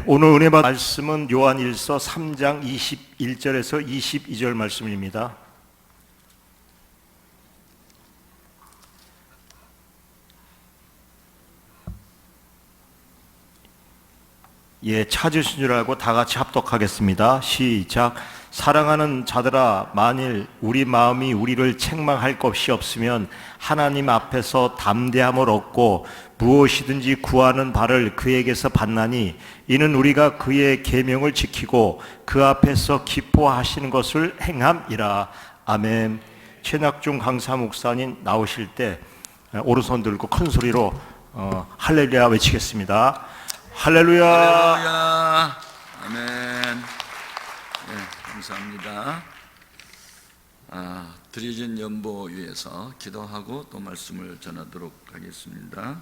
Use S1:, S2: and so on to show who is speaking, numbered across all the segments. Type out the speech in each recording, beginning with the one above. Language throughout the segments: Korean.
S1: 오늘 은혜 받은 말씀은 요한일서 3장 21절에서 22절 말씀입니다. 찾으신 줄 알고 다 같이 합독하겠습니다. 시작. 사랑하는 자들아, 만일 우리 마음이 우리를 책망할 것이 없으면 하나님 앞에서 담대함을 얻고 무엇이든지 구하는 바를 그에게서 받나니 이는 우리가 그의 계명을 지키고 그 앞에서 기뻐하시는 것을 행함이라. 아멘. 최낙중 강사 목사님 나오실 때 오른손 들고 큰 소리로 할렐루야 외치겠습니다. 할렐루야.
S2: 할렐루야. 아멘. 감사합니다. 드려진 연보 위해서 기도하고 또 말씀을 전하도록 하겠습니다.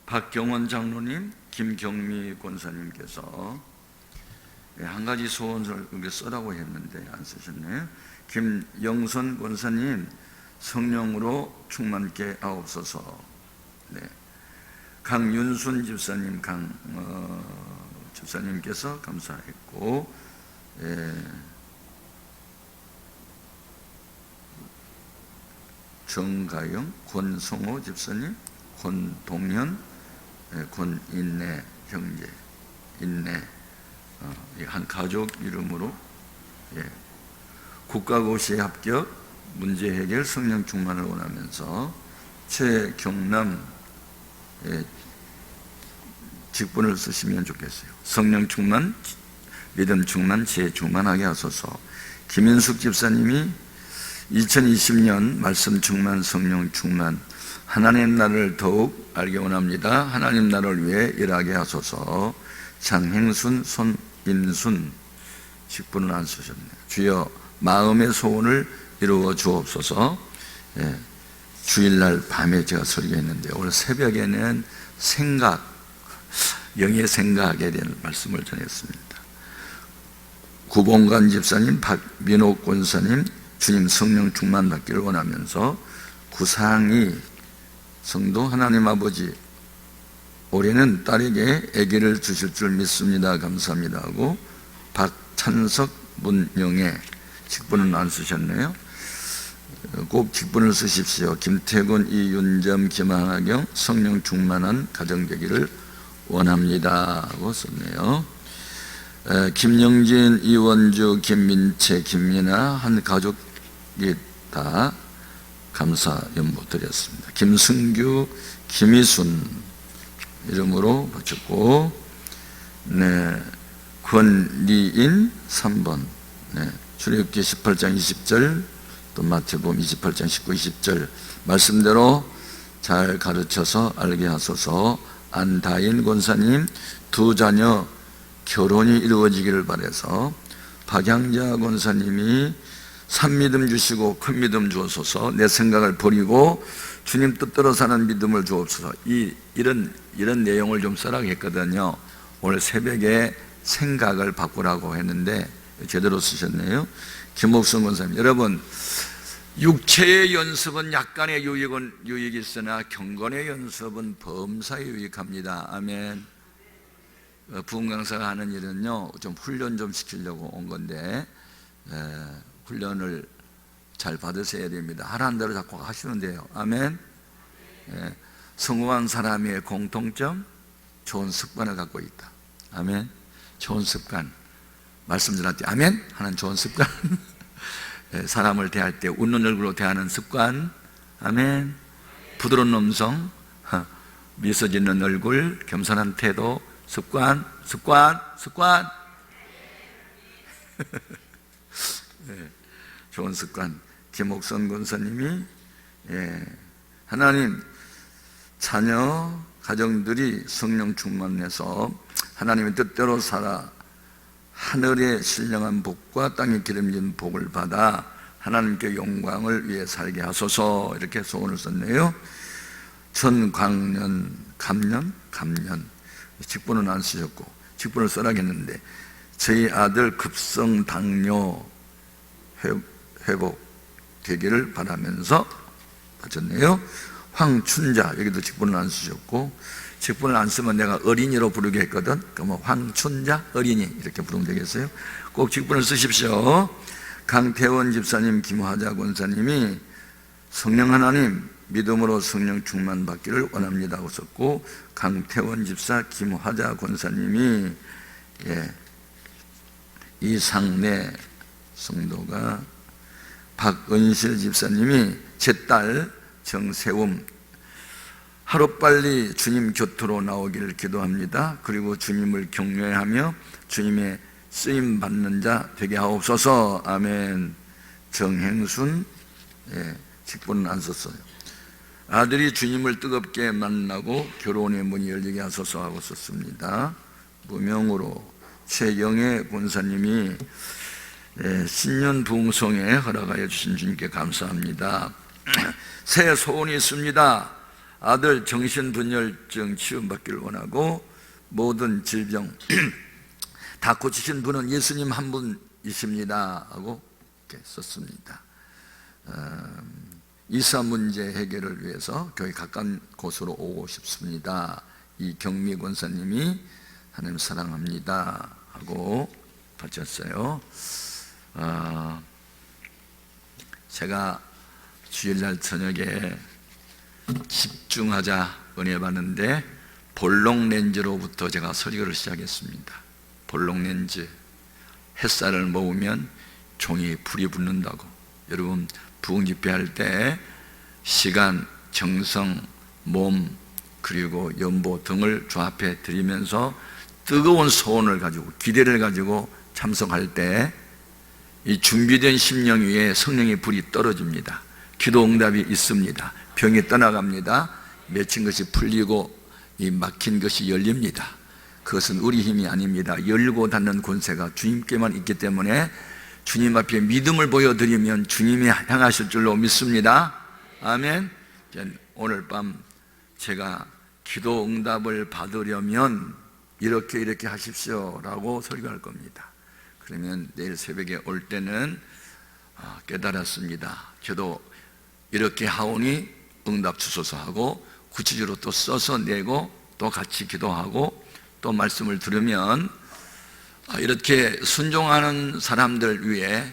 S2: 박경원 장로님, 김경미 권사님께서 한 가지 소원을 여기 써라고 했는데 안 쓰셨네요. 김영선 권사님, 성령으로 충만케 하옵소서. 강윤순 집사님, 집사님께서 감사했고, 정가영, 권성호 집사님, 권동현, 권인내 형제, 인내, 한 가족 이름으로 국가고시에 합격, 문제 해결, 성령 충만을 원하면서 최경남 직분을 쓰시면 좋겠어요. 성령 충만, 믿음 충만, 지혜 충만하게 하소서. 김인숙 집사님이 2020년 말씀 충만, 성령 충만, 하나님 나라를 더욱 알게 원합니다. 하나님 나라를 위해 일하게 하소서. 장행순, 손인순 직분을 안 쓰셨네요. 주여 마음의 소원을 이루어 주옵소서. 주일날 밤에 제가 설교했는데 오늘 새벽에는 영의 생각에 대한 말씀을 전했습니다. 구봉관 집사님, 박민옥 권사님, 주님 성령 충만 받기를 원하면서 구상이 성도 하나님 아버지 올해는 딸에게 아기를 주실 줄 믿습니다. 감사합니다 하고 박찬석, 문영애 직분은 안 쓰셨네요. 꼭 직분을 쓰십시오. 김태군, 이윤점, 김하경 성령 충만한 가정 되기를 원합니다 하고 썼네요. 김영진, 이원주, 김민채, 김민아 한 가족이 다 감사 연보 드렸습니다. 김승규, 김희순 이름으로 붙였고, 권리인 3번, 출애굽기 18장 20절, 또 마태복음 28장 19, 20절 말씀대로 잘 가르쳐서 알게 하소서. 안다인 권사님, 두 자녀 결혼이 이루어지기를 바라서 박양자 권사님이 산믿음 주시고 큰 믿음 주옵소서. 내 생각을 버리고 주님 뜻대로 사는 믿음을 주옵소서. 이런 내용을 좀 써라고 했거든요. 오늘 새벽에 생각을 바꾸라고 했는데 제대로 쓰셨네요. 김옥선 권사님, 여러분 육체의 연습은 약간의 유익이 있으나 경건의 연습은 범사에 유익합니다. 아멘. 부흥 강사가 하는 일은요, 좀 훈련 좀 시키려고 온 건데 훈련을 잘 받으셔야 됩니다. 하라는 대로 자꾸 하시면 돼요. 아멘. 성공한 사람의 공통점, 좋은 습관을 갖고 있다. 아멘. 좋은 습관. 말씀 전할 때 아멘 하는 좋은 습관. 사람을 대할 때 웃는 얼굴로 대하는 습관. 아멘. 부드러운 음성, 미소 짓는 얼굴, 겸손한 태도, 습관. 좋은 습관. 김옥선 권사님이 하나님 자녀 가정들이 성령 충만해서 하나님의 뜻대로 살아 하늘의 신령한 복과 땅에 기름진 복을 받아 하나님께 영광을 위해 살게 하소서. 이렇게 소원을 썼네요. 전광년, 감년 직분은 안 쓰셨고 직분을 써라겠는데 저희 아들 급성 당뇨 회복 되기를 바라면서 바쳤네요. 황춘자, 여기도 직분을 안 쓰셨고 직분을 안 쓰면 내가 어린이로 부르게 했거든. 그러면 황춘자 어린이 이렇게 부르면 되겠어요? 꼭 직분을 쓰십시오. 강태원 집사님, 김화자 권사님이 성령 하나님 믿음으로 성령 충만 받기를 원합니다 하고 썼고, 강태원 집사, 김화자 권사님이 이상래 성도가, 박은실 집사님이 제 딸 정세움 하루빨리 주님 곁으로 나오기를 기도합니다. 그리고 주님을 경외하며 주님의 쓰임 받는 자 되게 하옵소서. 아멘. 정행순, 직분은 안 썼어요. 아들이 주님을 뜨겁게 만나고 결혼의 문이 열리게 하소서 하고 썼습니다. 무명으로 최영애 권사님이 신년 부흥성에 허락하여 주신 주님께 감사합니다. 새 소원이 있습니다. 아들 정신분열증 치유받기를 원하고 모든 질병 다 고치신 분은 예수님 한 분이십니다 하고 이렇게 썼습니다. 이사 문제 해결을 위해서 교회 가까운 곳으로 오고 싶습니다. 이경미 권사님이 하나님 사랑합니다 하고 바쳤어요. 제가 주일날 저녁에 집중하자 은혜 받는데 볼록 렌즈로부터 제가 설교를 시작했습니다. 볼록 렌즈, 햇살을 모으면 종이 불이 붙는다고. 여러분 부흥 집회할 때 시간, 정성, 몸 그리고 연보 등을 주 앞에 드리면서 뜨거운 소원을 가지고 기대를 가지고 참석할 때 이 준비된 심령 위에 성령의 불이 떨어집니다. 기도 응답이 있습니다. 병이 떠나갑니다. 맺힌 것이 풀리고 이 막힌 것이 열립니다. 그것은 우리 힘이 아닙니다. 열고 닫는 권세가 주님께만 있기 때문에 주님 앞에 믿음을 보여드리면 주님이 향하실 줄로 믿습니다. 아멘. 오늘 밤 제가 기도 응답을 받으려면 이렇게 하십시오 라고 설교할 겁니다. 그러면 내일 새벽에 올 때는 깨달았습니다. 저도 이렇게 하오니 응답 주소서 하고 구체적으로 또 써서 내고 또 같이 기도하고 또 말씀을 들으면 이렇게 순종하는 사람들 위에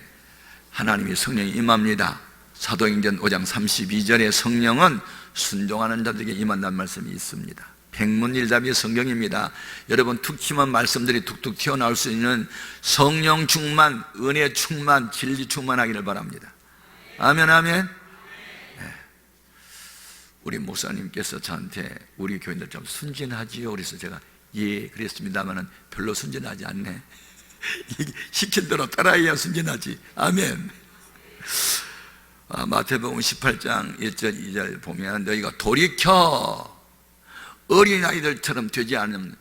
S2: 하나님이 성령이 임합니다. 사도행전 5장 32절에 성령은 순종하는 자들에게 임한다는 말씀이 있습니다. 백문일답이 성경입니다. 여러분 툭 치면 말씀들이 툭툭 튀어나올 수 있는 성령 충만, 은혜 충만, 진리 충만하기를 바랍니다. 아멘, 아멘. 우리 목사님께서 저한테 우리 교인들 좀 순진하지요? 그래서 제가 예 그랬습니다마는 별로 순진하지 않네. 시킨 대로 따라해야 순진하지. 아멘. 마태복음 18장 1절 2절 보면 너희가 돌이켜 어린아이들처럼 되지 않으면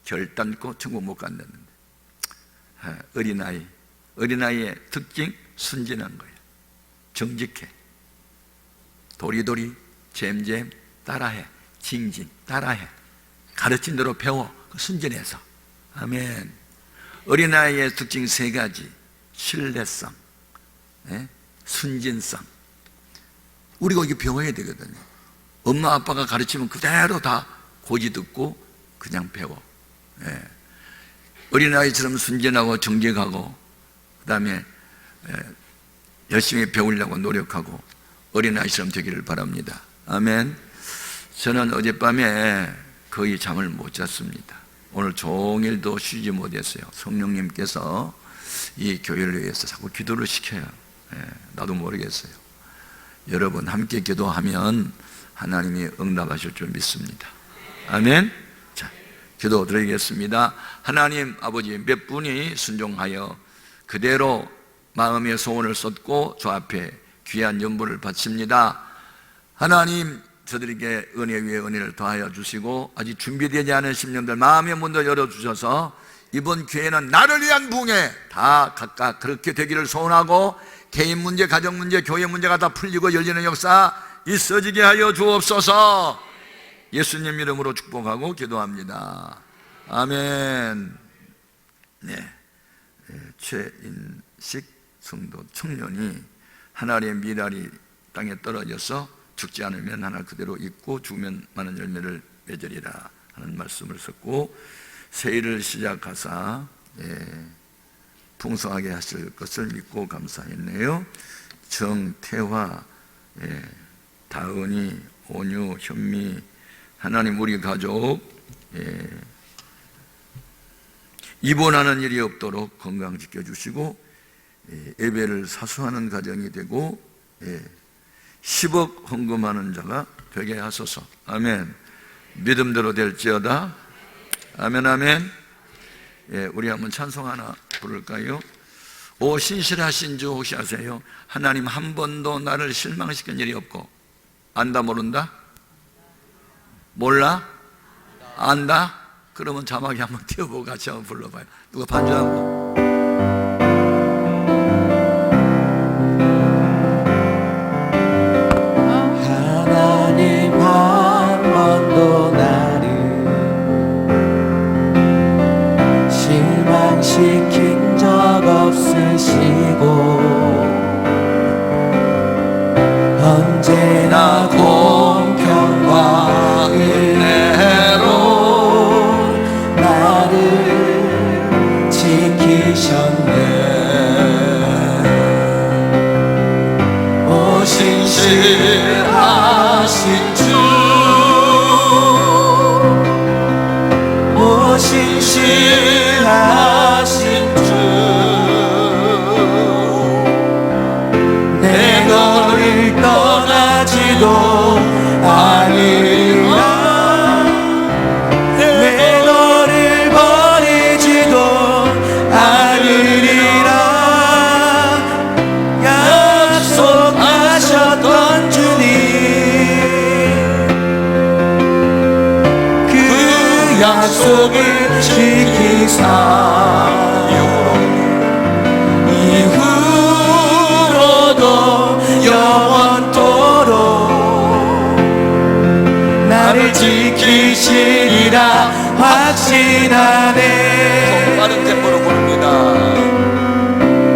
S2: 결단코 천국 못 간다는데. 어린아이의 특징 순진한 거예요. 정직해. 도리도리 잼잼 따라해. 징징 따라해. 가르친 대로 배워. 순진해서. 아멘. 어린아이의 특징 세 가지. 신뢰성, 순진성. 우리가 이게 배워야 되거든요. 엄마 아빠가 가르치면 그대로 다 고지 듣고 그냥 배워. 어린아이처럼 순진하고 정직하고 그 다음에 열심히 배우려고 노력하고 어린아이처럼 되기를 바랍니다. 아멘. 저는 어젯밤에 거의 잠을 못 잤습니다. 오늘 종일도 쉬지 못했어요. 성령님께서 이 교회를 위해서 자꾸 기도를 시켜요. 나도 모르겠어요. 여러분 함께 기도하면 하나님이 응답하실 줄 믿습니다. 아멘. 자, 기도 드리겠습니다. 하나님 아버지, 몇 분이 순종하여 그대로 마음의 소원을 쏟고 주 앞에 귀한 연보를 바칩니다. 하나님, 저들에게 은혜 위에 은혜를 더하여 주시고 아직 준비되지 않은 심령들 마음의 문도 열어주셔서 이번 기회는 나를 위한 부흥에 다 각각 그렇게 되기를 소원하고 개인 문제, 가정 문제, 교회 문제가 다 풀리고 열리는 역사 있어지게 하여 주옵소서. 예수님 이름으로 축복하고 기도합니다. 아멘. 최인식 성도 청년이 하나의 미랄이 땅에 떨어져서 죽지 않으면 하나 그대로 있고 죽으면 많은 열매를 되리라 하는 말씀을 썼고, 새해를 시작하사 풍성하게 하실 것을 믿고 감사했네요. 정태화, 다은이, 온유, 현미, 하나님 우리 가족 입원하는 일이 없도록 건강 지켜주시고, 예배를 사수하는 가정이 되고 10억 헌금하는 자가 되게 하소서. 아멘. 믿음대로 될지어다. 아멘, 아멘. 우리 한번 찬송 하나 부를까요? 오 신실하신 주 혹시 아세요? 하나님 한 번도 나를 실망시킨 일이 없고. 안다 모른다? 몰라? 안다? 그러면 자막이 한번 띄워보고 같이 한번 불러봐요. 누가 반주 한번.
S3: 하나님 한 번도 나를 실망시킨 적 없으시고 언제나 공평과 은혜로 나를 지키셨네. 오 신실하신 주, 오 신실하신 주, 내 너를 떠나지도 않으리라, 내 너를 버리지도 않으리라 약속하셨던 주님, 그 약속을 지키사 이후로도 영원토록 나를 지키시리라 확신하네.
S2: 빠른 템포로 부릅니다.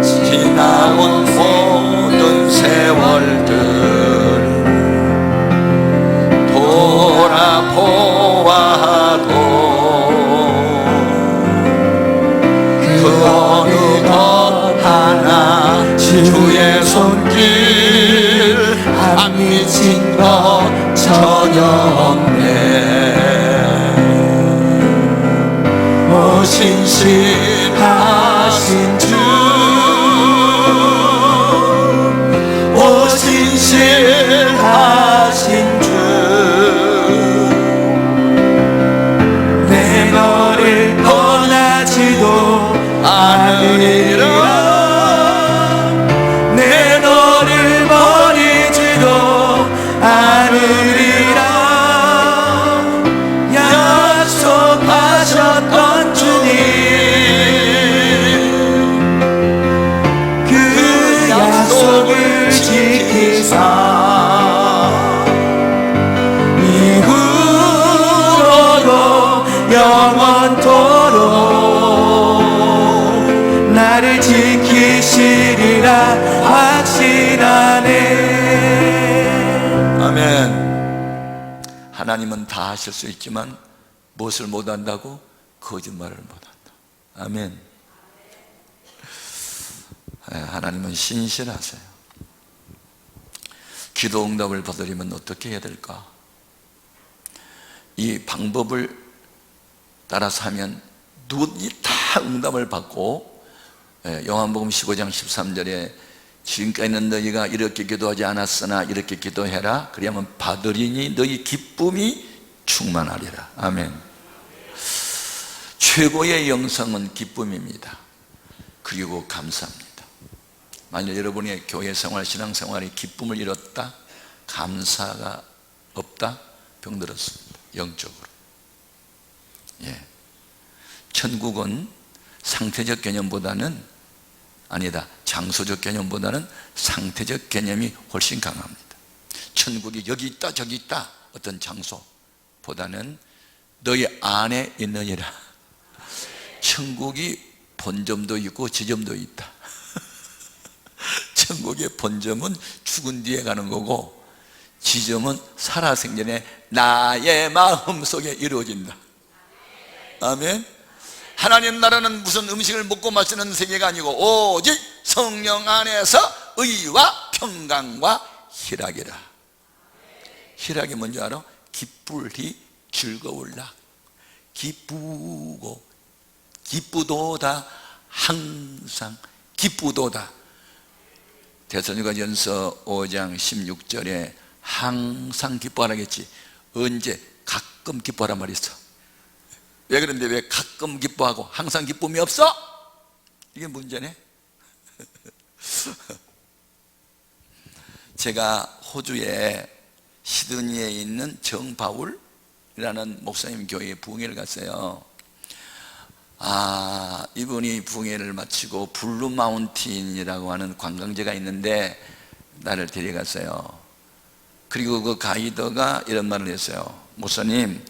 S2: 지나온 모든 세월들 돌아보아도 그 어느 것 하나 주의 손길 안 미친 것 전혀 없네. 오 신실하신 주, 오 신실하신 주, 내 너를 떠나지도 않으리라, 내 너를 버리지도 않으리라 약속하셨던 주님, 그 약속을 지키사 이후로도 영원토록 나를 지키시리라 확신하네. 아멘. 하나님은 다 하실 수 있지만 무엇을 못한다고? 거짓말을 못한다. 아멘. 하나님은 신실하세요. 기도 응답을 받으려면 어떻게 해야 될까? 이 방법을 따라서 하면 누구든지 다 응답을 받고, 요한복음 15장 13절에 지금까지는 너희가 이렇게 기도하지 않았으나 이렇게 기도해라 그리하면 받으리니 너희 기쁨이 충만하리라. 아멘. 최고의 영성은 기쁨입니다. 그리고 감사합니다. 만약 여러분의 교회 생활, 신앙 생활이 기쁨을 잃었다, 감사가 없다, 병들었습니다. 영적으로. 천국은 상태적 개념보다는, 아니다, 장소적 개념보다는 상태적 개념이 훨씬 강합니다. 천국이 여기 있다 저기 있다 어떤 장소보다는 너희 안에 있느니라. 천국이 본점도 있고 지점도 있다. 천국의 본점은 죽은 뒤에 가는 거고 지점은 살아생전에 나의 마음속에 이루어진다. 아멘. 하나님 나라는 무슨 음식을 먹고 마시는 세계가 아니고 오직 성령 안에서 의와 평강과 희락이라. 희락이 뭔지 알아? 기쁠히 즐거울라. 기쁘고 기쁘도다. 항상 기쁘도다. 데살로니가전서 5장 16절에 항상 기뻐하라겠지. 언제? 가끔 기뻐하란 말이 있어. 왜 그런데 왜 가끔 기뻐하고 항상 기쁨이 없어? 이게 문제네. 제가 호주에 시드니에 있는 정바울이라는 목사님 교회에 부흥회를 갔어요. 이분이 부흥회를 마치고 블루 마운틴이라고 하는 관광지가 있는데 나를 데려갔어요. 그리고 그 가이드가 이런 말을 했어요. 목사님,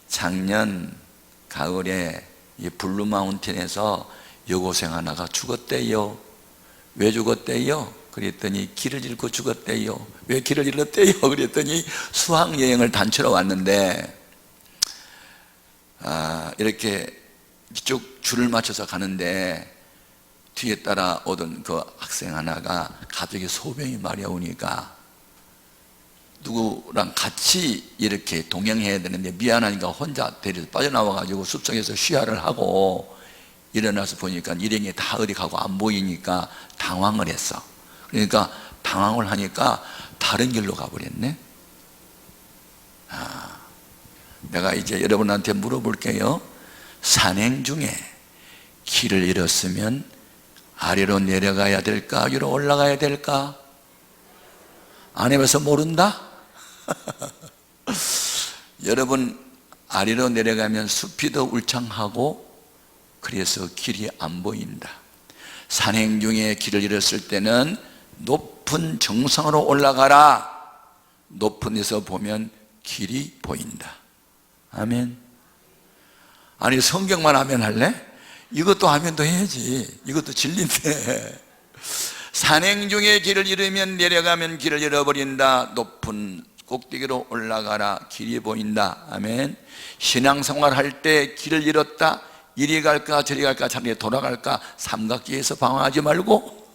S2: 작년 가을에 이 블루 마운틴에서 여고생 하나가 죽었대요. 왜 죽었대요? 그랬더니 길을 잃고 죽었대요. 왜 길을 잃었대요? 그랬더니 수학여행을 단체로 왔는데 이렇게 쭉 줄을 맞춰서 가는데 뒤에 따라오던 그 학생 하나가 갑자기 소변이 마려우니까 누구랑 같이 이렇게 동행해야 되는데 미안하니까 혼자 데려서 빠져나와가지고 숲속에서 쉬하를 하고 일어나서 보니까 일행이 다 어디 가고 안 보이니까 당황을 했어. 그러니까 당황을 하니까 다른 길로 가버렸네. 내가 이제 여러분한테 물어볼게요. 산행 중에 길을 잃었으면 아래로 내려가야 될까? 위로 올라가야 될까? 안 해봐서 모른다? 여러분, 아래로 내려가면 숲이 더 울창하고 그래서 길이 안 보인다. 산행 중에 길을 잃었을 때는 높은 정상으로 올라가라. 높은 데서 보면 길이 보인다. 아멘. 아니, 성경만 하면 할래? 이것도 하면 더 해야지. 이것도 진리인데. 산행 중에 길을 잃으면 내려가면 길을 잃어버린다. 높은 꼭대기로 올라가라. 길이 보인다. 아멘. 신앙생활 할 때 길을 잃었다. 이리 갈까 저리 갈까 차라리 돌아갈까 삼각지에서 방황하지 말고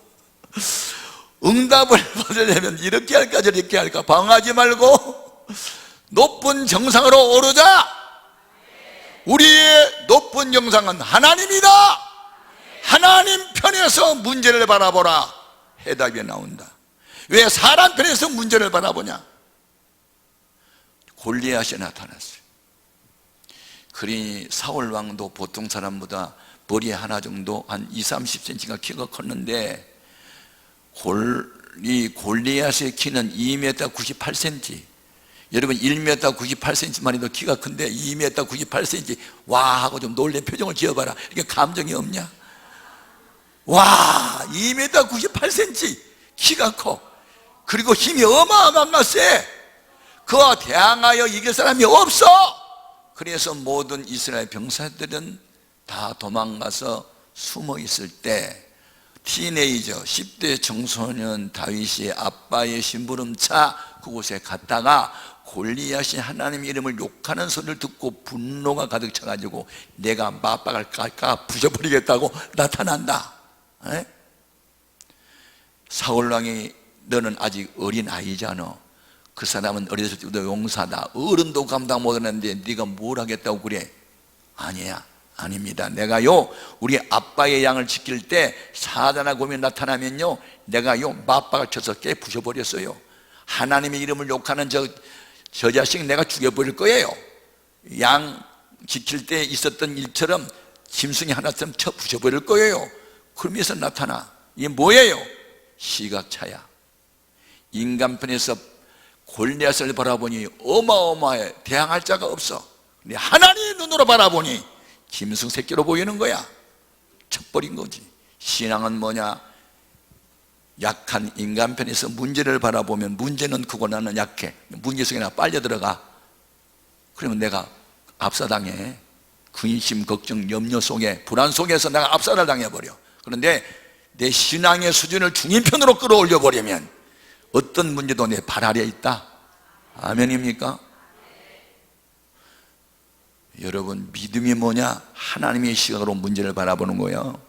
S2: 응답을 받으려면 이렇게 할까 저렇게 할까 방황하지 말고 높은 정상으로 오르자. 우리의 높은 정상은 하나님이다. 하나님 편에서 문제를 바라보라. 해답이 나온다. 왜 사람 편에서 문제를 바라보냐? 골리앗이 나타났어요. 그러니 사울 왕도 보통 사람보다 머리 하나 정도 한 20-30cm가 키가 컸는데 골리앗의 키는 2m 98cm. 여러분 1m 98cm만 해도 키가 큰데 2m 98cm 와 하고 좀 놀란 표정을 지어봐라. 이게 감정이 없냐? 와 2m 98cm 키가 커. 그리고 힘이 어마어마한 세. 그와 대항하여 이길 사람이 없어. 그래서 모든 이스라엘 병사들은 다 도망가서 숨어 있을 때 티네이저 10대 청소년 다윗이 아빠의 심부름차 그곳에 갔다가 골리앗이 하나님 이름을 욕하는 소리를 듣고 분노가 가득 차가지고 내가 맞박을 깔까 부셔버리겠다고 나타난다. 에? 사울왕이 너는 아직 어린 아이잖아. 그 사람은 어렸을 때부터 용사다. 어른도 감당 못하는데 네가 뭘 하겠다고 그래? 아니야, 아닙니다. 내가요 우리 아빠의 양을 지킬 때 사단의 검이 나타나면요 내가요 맞박을 쳐서 깨 부셔버렸어요. 하나님의 이름을 욕하는 저 자식 내가 죽여버릴 거예요. 양 지킬 때 있었던 일처럼 짐승이 하나처럼 쳐 부셔버릴 거예요. 그러면서 나타나. 이게 뭐예요? 시각차야. 인간편에서 골리앗을 바라보니 어마어마해. 대항할 자가 없어. 근데 하나님의 눈으로 바라보니 짐승 새끼로 보이는 거야. 쳐버린 거지. 신앙은 뭐냐? 약한 인간편에서 문제를 바라보면 문제는 크고 나는 약해. 문제 속에 나 빨려 들어가. 그러면 내가 압사당해. 근심, 걱정, 염려 속에 불안 속에서 내가 압사를 당해버려. 그런데 내 신앙의 수준을 중인편으로 끌어올려 버리면 어떤 문제도 내 발 아래 있다. 아멘입니까? 여러분, 믿음이 뭐냐? 하나님의 시각으로 문제를 바라보는 거예요.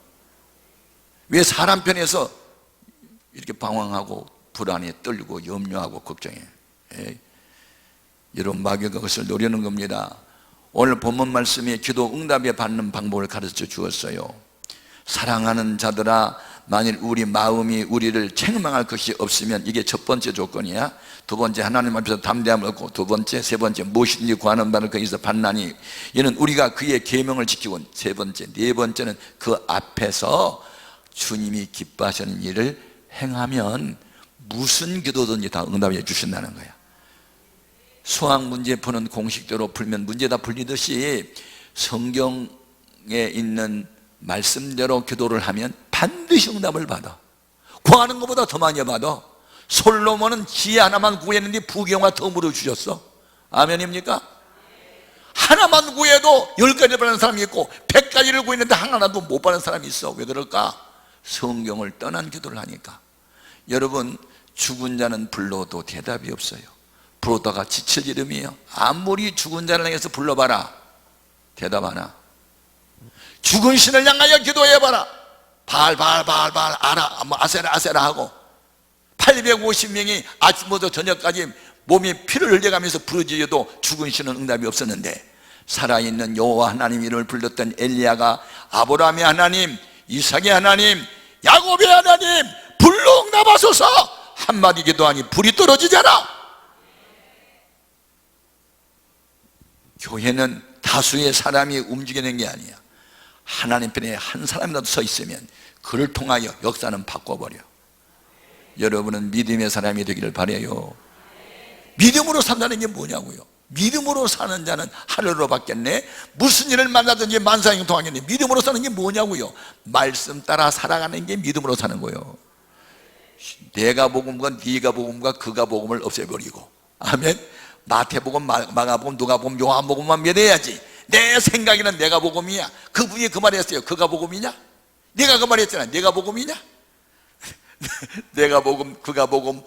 S2: 왜 사람 편에서 이렇게 방황하고 불안해 떨고 염려하고 걱정해? 여러분, 마귀가 그것을 노리는 겁니다. 오늘 본문 말씀에 기도 응답에 받는 방법을 가르쳐 주었어요. 사랑하는 자들아, 만일 우리 마음이 우리를 책망할 것이 없으면, 이게 첫 번째 조건이야. 두 번째, 하나님 앞에서 담대함을 얻고, 두 번째, 세 번째, 무엇이든지 구하는 바를 거기서 받나니, 이는 우리가 그의 계명을 지키고, 세 번째, 네 번째는 그 앞에서 주님이 기뻐하시는 일을 행하면 무슨 기도든지 다 응답해 주신다는 거야. 수학 문제 푸는 공식대로 풀면 문제 다 풀리듯이 성경에 있는 말씀대로 기도를 하면 반드시 응답을 받아. 구하는 것보다 더 많이 받아. 솔로몬은 지혜 하나만 구했는데 부경화 덤으로 주셨어. 아멘입니까? 하나만 구해도 10가지를 받는 사람이 있고 100가지를 구했는데 하나도 못 받는 사람이 있어. 왜 그럴까? 성경을 떠난 기도를 하니까. 여러분, 죽은 자는 불러도 대답이 없어요. 부르다가 지칠 이름이에요. 아무리 죽은 자를 향해서 불러봐라, 대답 하나. 죽은 신을 향하여 기도해봐라, 바알 아세라 하고 850명이 아침부터 저녁까지 몸이 피를 흘려가면서 부르짖어도 죽은 신은 응답이 없었는데, 살아있는 여호와 하나님 이름을 불렀던 엘리야가 아브라함의 하나님, 이삭의 하나님, 야곱의 하나님 불러 응답하소서 한마디 기도하니 불이 떨어지잖아. 교회는 다수의 사람이 움직이는 게 아니야. 하나님 편에 한 사람이라도 서 있으면 그를 통하여 역사는 바꿔버려. 여러분은 믿음의 사람이 되기를 바라요. 믿음으로 산다는 게 뭐냐고요? 믿음으로 사는 자는 하늘로 받겠네. 무슨 일을 만나든지 만사형통하겠네. 믿음으로 사는 게 뭐냐고요? 말씀 따라 살아가는 게 믿음으로 사는 거예요. 내가 복음과 네가 복음과 그가 복음을 없애버리고, 아멘. 마태복음, 마가복음, 누가복음, 요한복음만 믿어야지. 내 생각에는 내가 복음이야. 그분이 그 말했어요. 그가 복음이냐? 네가 그 말했잖아. 내가 복음이냐? 내가 복음, 그가 복음,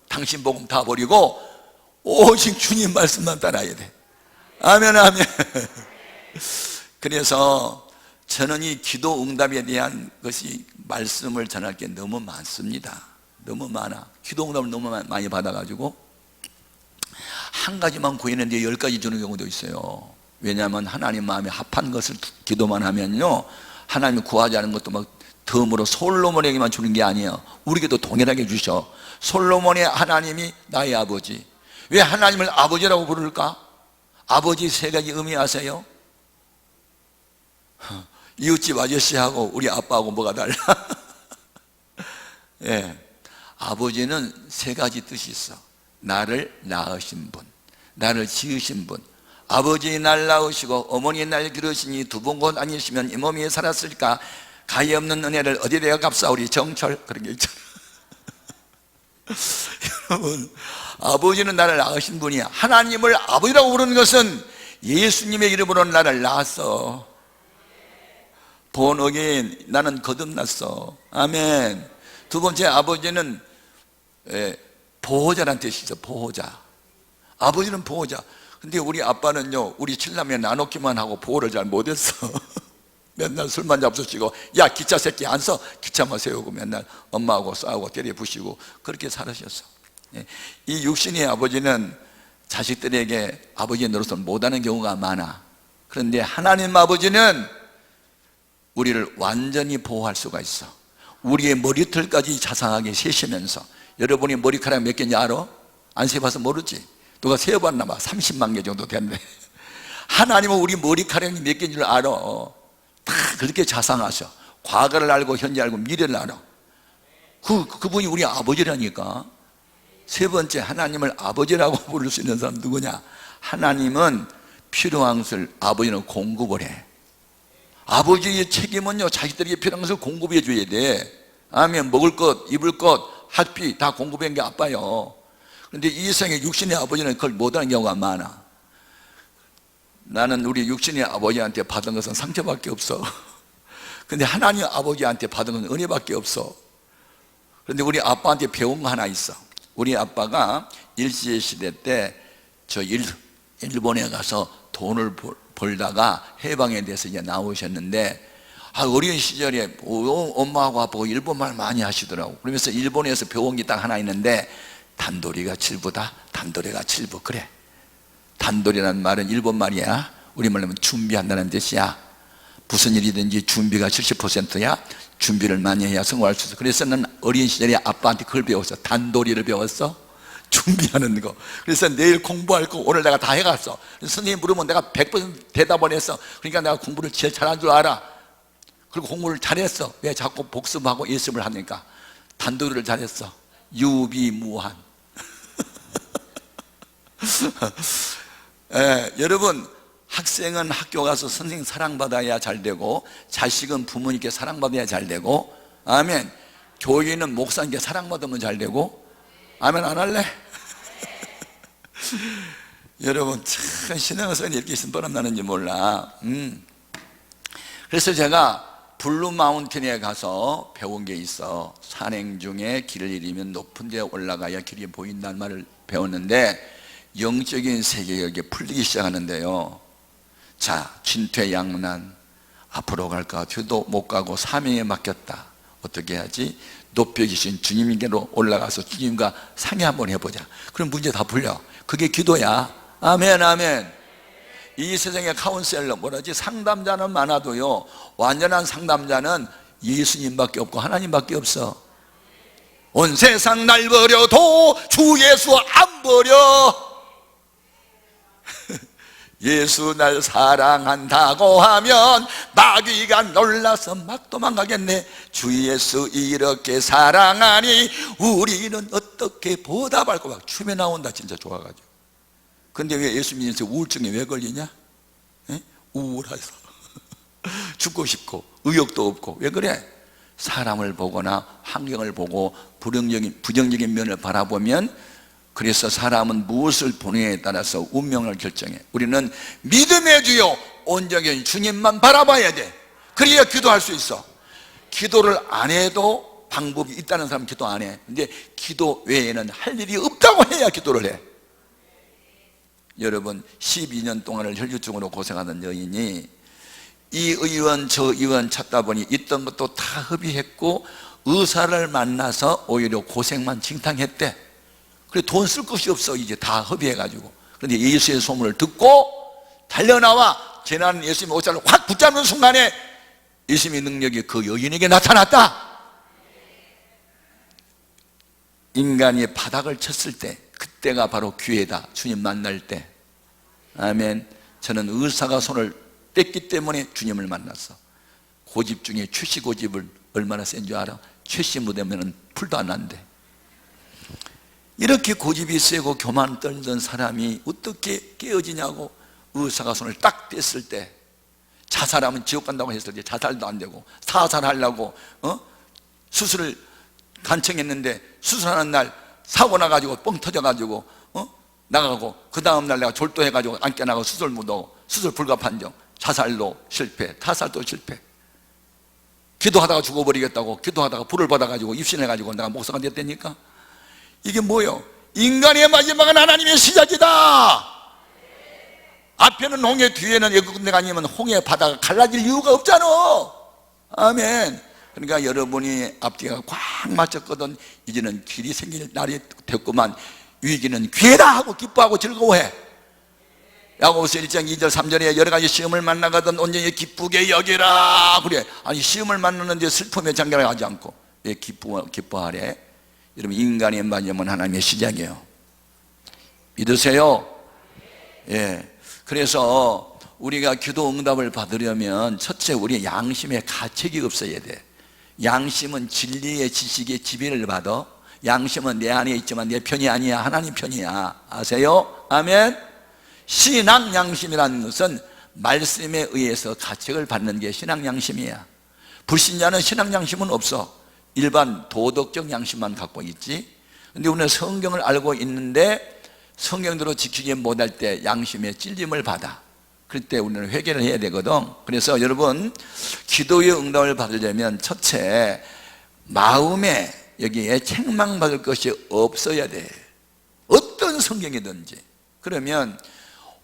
S2: 당신 복음 다 버리고 오직 주님 말씀만 따라야 돼. 아멘, 아멘. 그래서 저는 이 기도 응답에 대한 것이 말씀을 전할 게 너무 많습니다. 너무 많아. 기도 응답을 너무 많이 받아가지고 한 가지만 구했는데 10가지 주는 경우도 있어요. 왜냐하면 하나님 마음에 합한 것을 기도만 하면요, 하나님이 구하지 않은 것도 막 덤으로 솔로몬에게만 주는 게 아니에요. 우리에게도 동일하게 주셔. 솔로몬의 하나님이 나의 아버지. 왜 하나님을 아버지라고 부를까? 아버지 세 가지 의미 아세요? 이웃집 아저씨하고 우리 아빠하고 뭐가 달라? 예, 아버지는 세 가지 뜻이 있어. 나를 낳으신 분, 나를 지으신 분. 아버지 날 낳으시고 어머니 날 기르시니 두 번 곧 아니시면 이 몸이 살았을까? 가히 없는 은혜를 어디에다가 갚사오리? 정철. 그런 게 있잖아. 여러분, 아버지는 나를 낳으신 분이야. 하나님을 아버지라고 부르는 것은 예수님의 이름으로 나를 낳았어. born again, 나는 거듭났어. 아멘. 두 번째, 아버지는 보호자라는 뜻이 있어. 보호자. 아버지는 보호자. 근데 우리 아빠는요, 우리 칠남매 나놓기만 하고 보호를 잘 못했어. 맨날 술만 잡수시고, 야 기차 새끼 안 써. 기차만 세우고 맨날 엄마하고 싸우고 때려 부시고 그렇게 살으셨어. 이 육신의 아버지는 자식들에게 아버지의 노릇을 못하는 경우가 많아. 그런데 하나님 아버지는 우리를 완전히 보호할 수가 있어. 우리의 머리털까지 자상하게 세시면서, 여러분이 머리카락 몇 개인지 알아? 안 세봐서 모르지? 누가 세어봤나 봐. 30만 개 정도 됐네. 하나님은 우리 머리카락이 몇 개인 줄 알아. 다 그렇게 자상하셔. 과거를 알고 현재 알고 미래를 알아. 그분이 우리 아버지라니까. 세 번째, 하나님을 아버지라고 부를 수 있는 사람 누구냐? 하나님은 필요한 것을 아버지는 공급을 해. 아버지의 책임은요, 자식들에게 필요한 것을 공급해 줘야 돼. 아멘. 먹을 것, 입을 것, 학비 다 공급한 게 아빠요. 그런데 이 세상에 육신의 아버지는 그걸 못하는 경우가 많아. 나는 우리 육신의 아버지한테 받은 것은 상처밖에 없어. 근데 하나님 아버지한테 받은 것은 은혜밖에 없어. 그런데 우리 아빠한테 배운 거 하나 있어. 우리 아빠가 일제시대 때 저 일본에 가서 돈을 벌다가 해방에 대해서 이제 나오셨는데, 어린 시절에 엄마하고 아빠하고 일본말 많이 하시더라고. 그러면서 일본에서 배운 게 딱 하나 있는데, 단도리가 칠부다. 단도리가 칠부. 그래, 단도리라는 말은 일본 말이야. 우리말로 하면 준비한다는 뜻이야. 무슨 일이든지 준비가 70%야. 준비를 많이 해야 성공할 수 있어. 그래서 는 어린 시절에 아빠한테 그걸 배웠어. 단도리를 배웠어. 준비하는 거. 그래서 내일 공부할 거 오늘 내가 다 해갔어. 선생님 물으면 내가 100% 대답을 했어. 그러니까 내가 공부를 제일 잘한 줄 알아. 그리고 공부를 잘했어. 왜? 자꾸 복습하고 예습을 하니까. 단도리를 잘했어. 유비무한. 여러분, 학생은 학교 가서 선생님 사랑받아야 잘 되고, 자식은 부모님께 사랑받아야 잘 되고, 아멘. 교인은 목사님께 사랑받으면 잘 되고, 아멘. 안 할래? 여러분, 참 신앙생활이 이렇게 신바람 나는지 몰라. 그래서 제가 블루 마운틴에 가서 배운 게 있어. 산행 중에 길을 잃으면 높은 데 올라가야 길이 보인다는 말을 배웠는데, 영적인 세계가 이렇게 풀리기 시작하는데요. 자, 진퇴양난, 앞으로 갈까 뒤도 못 가고 사명에 맡겼다. 어떻게 해야지? 높여 계신 주님께로 올라가서 주님과 상의 한번 해보자. 그럼 문제 다 풀려. 그게 기도야. 아멘, 아멘. 이 세상에 카운셀러, 뭐라지? 상담자는 많아도요, 완전한 상담자는 예수님밖에 없고 하나님밖에 없어. 온 세상 날 버려도 주 예수 안 버려. 예수 날 사랑한다고 하면 마귀가 놀라서 막 도망가겠네. 주 예수 이렇게 사랑하니 우리는 어떻게 보답할까. 막 춤에 나온다. 진짜 좋아가지고. 근데 왜 예수 믿으면서 우울증에 왜 걸리냐? 우울해서 죽고 싶고 의욕도 없고. 왜 그래? 사람을 보거나 환경을 보고 부정적인 면을 바라보면, 그래서 사람은 무엇을 보느냐에 따라서 운명을 결정해. 우리는 믿음의 주요 온전히 주님만 바라봐야 돼. 그래야 기도할 수 있어. 기도를 안 해도 방법이 있다는 사람은 기도 안 해. 근데 기도 외에는 할 일이 없다고 해야 기도를 해. 여러분, 12년 동안을 혈류증으로 고생하던 여인이 이 의원 저 의원 찾다 보니 있던 것도 다 합의했고 의사를 만나서 오히려 고생만 징탕했대. 그래, 돈 쓸 것이 없어. 이제 다 합의해가지고. 그런데 예수의 소문을 듣고 달려나와 재난 예수님의 옷자를 확 붙잡는 순간에 예수님의 능력이 그 여인에게 나타났다. 인간이 바닥을 쳤을 때, 그때가 바로 기회다. 주님 만날 때. 아멘. 저는 의사가 손을 뗐기 때문에 주님을 만났어. 고집 중에 최씨 고집을 얼마나 센 줄 알아? 최씨 묻으면 풀도 안 난대. 이렇게 고집이 세고 교만 떨던 사람이 어떻게 깨어지냐고. 의사가 손을 딱 뗐을 때, 자살하면 지옥 간다고 했을 때 자살도 안 되고, 사살하려고 수술을 간청했는데 수술하는 날 사고 나가지고 뻥 터져가지고 나가고, 그 다음날 내가 졸도해가지고 안 깨나가고 수술 못하고 수술 불가판정, 자살도 실패, 타살도 실패. 기도하다가 죽어버리겠다고 기도하다가 불을 받아가지고 입신해가지고 내가 목사가 됐다니까. 이게 뭐예요? 인간의 마지막은 하나님의 시작이다. 앞에는 홍해, 뒤에는 애국군대가 아니면 홍해 바다가 갈라질 이유가 없잖아. 아멘. 그러니까 여러분이 앞뒤가 꽉 맞췄거든. 이제는 길이 생길 날이 됐구만. 위기는 기회다 하고 기뻐하고 즐거워해. 야고보서 1장 2절 3절에 여러 가지 시험을 만나거든 온전히 기쁘게 여기라. 그래. 아니, 시험을 만나는데 슬픔에 장렬하지 않고 왜 기뻐하래? 여러분, 인간의 마지막은 하나님의 시작이에요. 믿으세요? 예. 그래서 우리가 기도 응답을 받으려면 첫째, 우리 양심에 가책이 없어야 돼. 양심은 진리의 지식의 지배를 받아. 양심은 내 안에 있지만 내 편이 아니야. 하나님 편이야. 아세요? 아멘. 신앙 양심이라는 것은 말씀에 의해서 가책을 받는 게 신앙 양심이야. 불신자는 신앙 양심은 없어. 일반 도덕적 양심만 갖고 있지. 근데 우리는 성경을 알고 있는데 성경대로 지키지 못할 때 양심의 찔림을 받아. 그때 우리는 회개를 해야 되거든. 그래서 여러분, 기도의 응답을 받으려면 첫째, 마음에 여기에 책망받을 것이 없어야 돼. 어떤 성경이든지. 그러면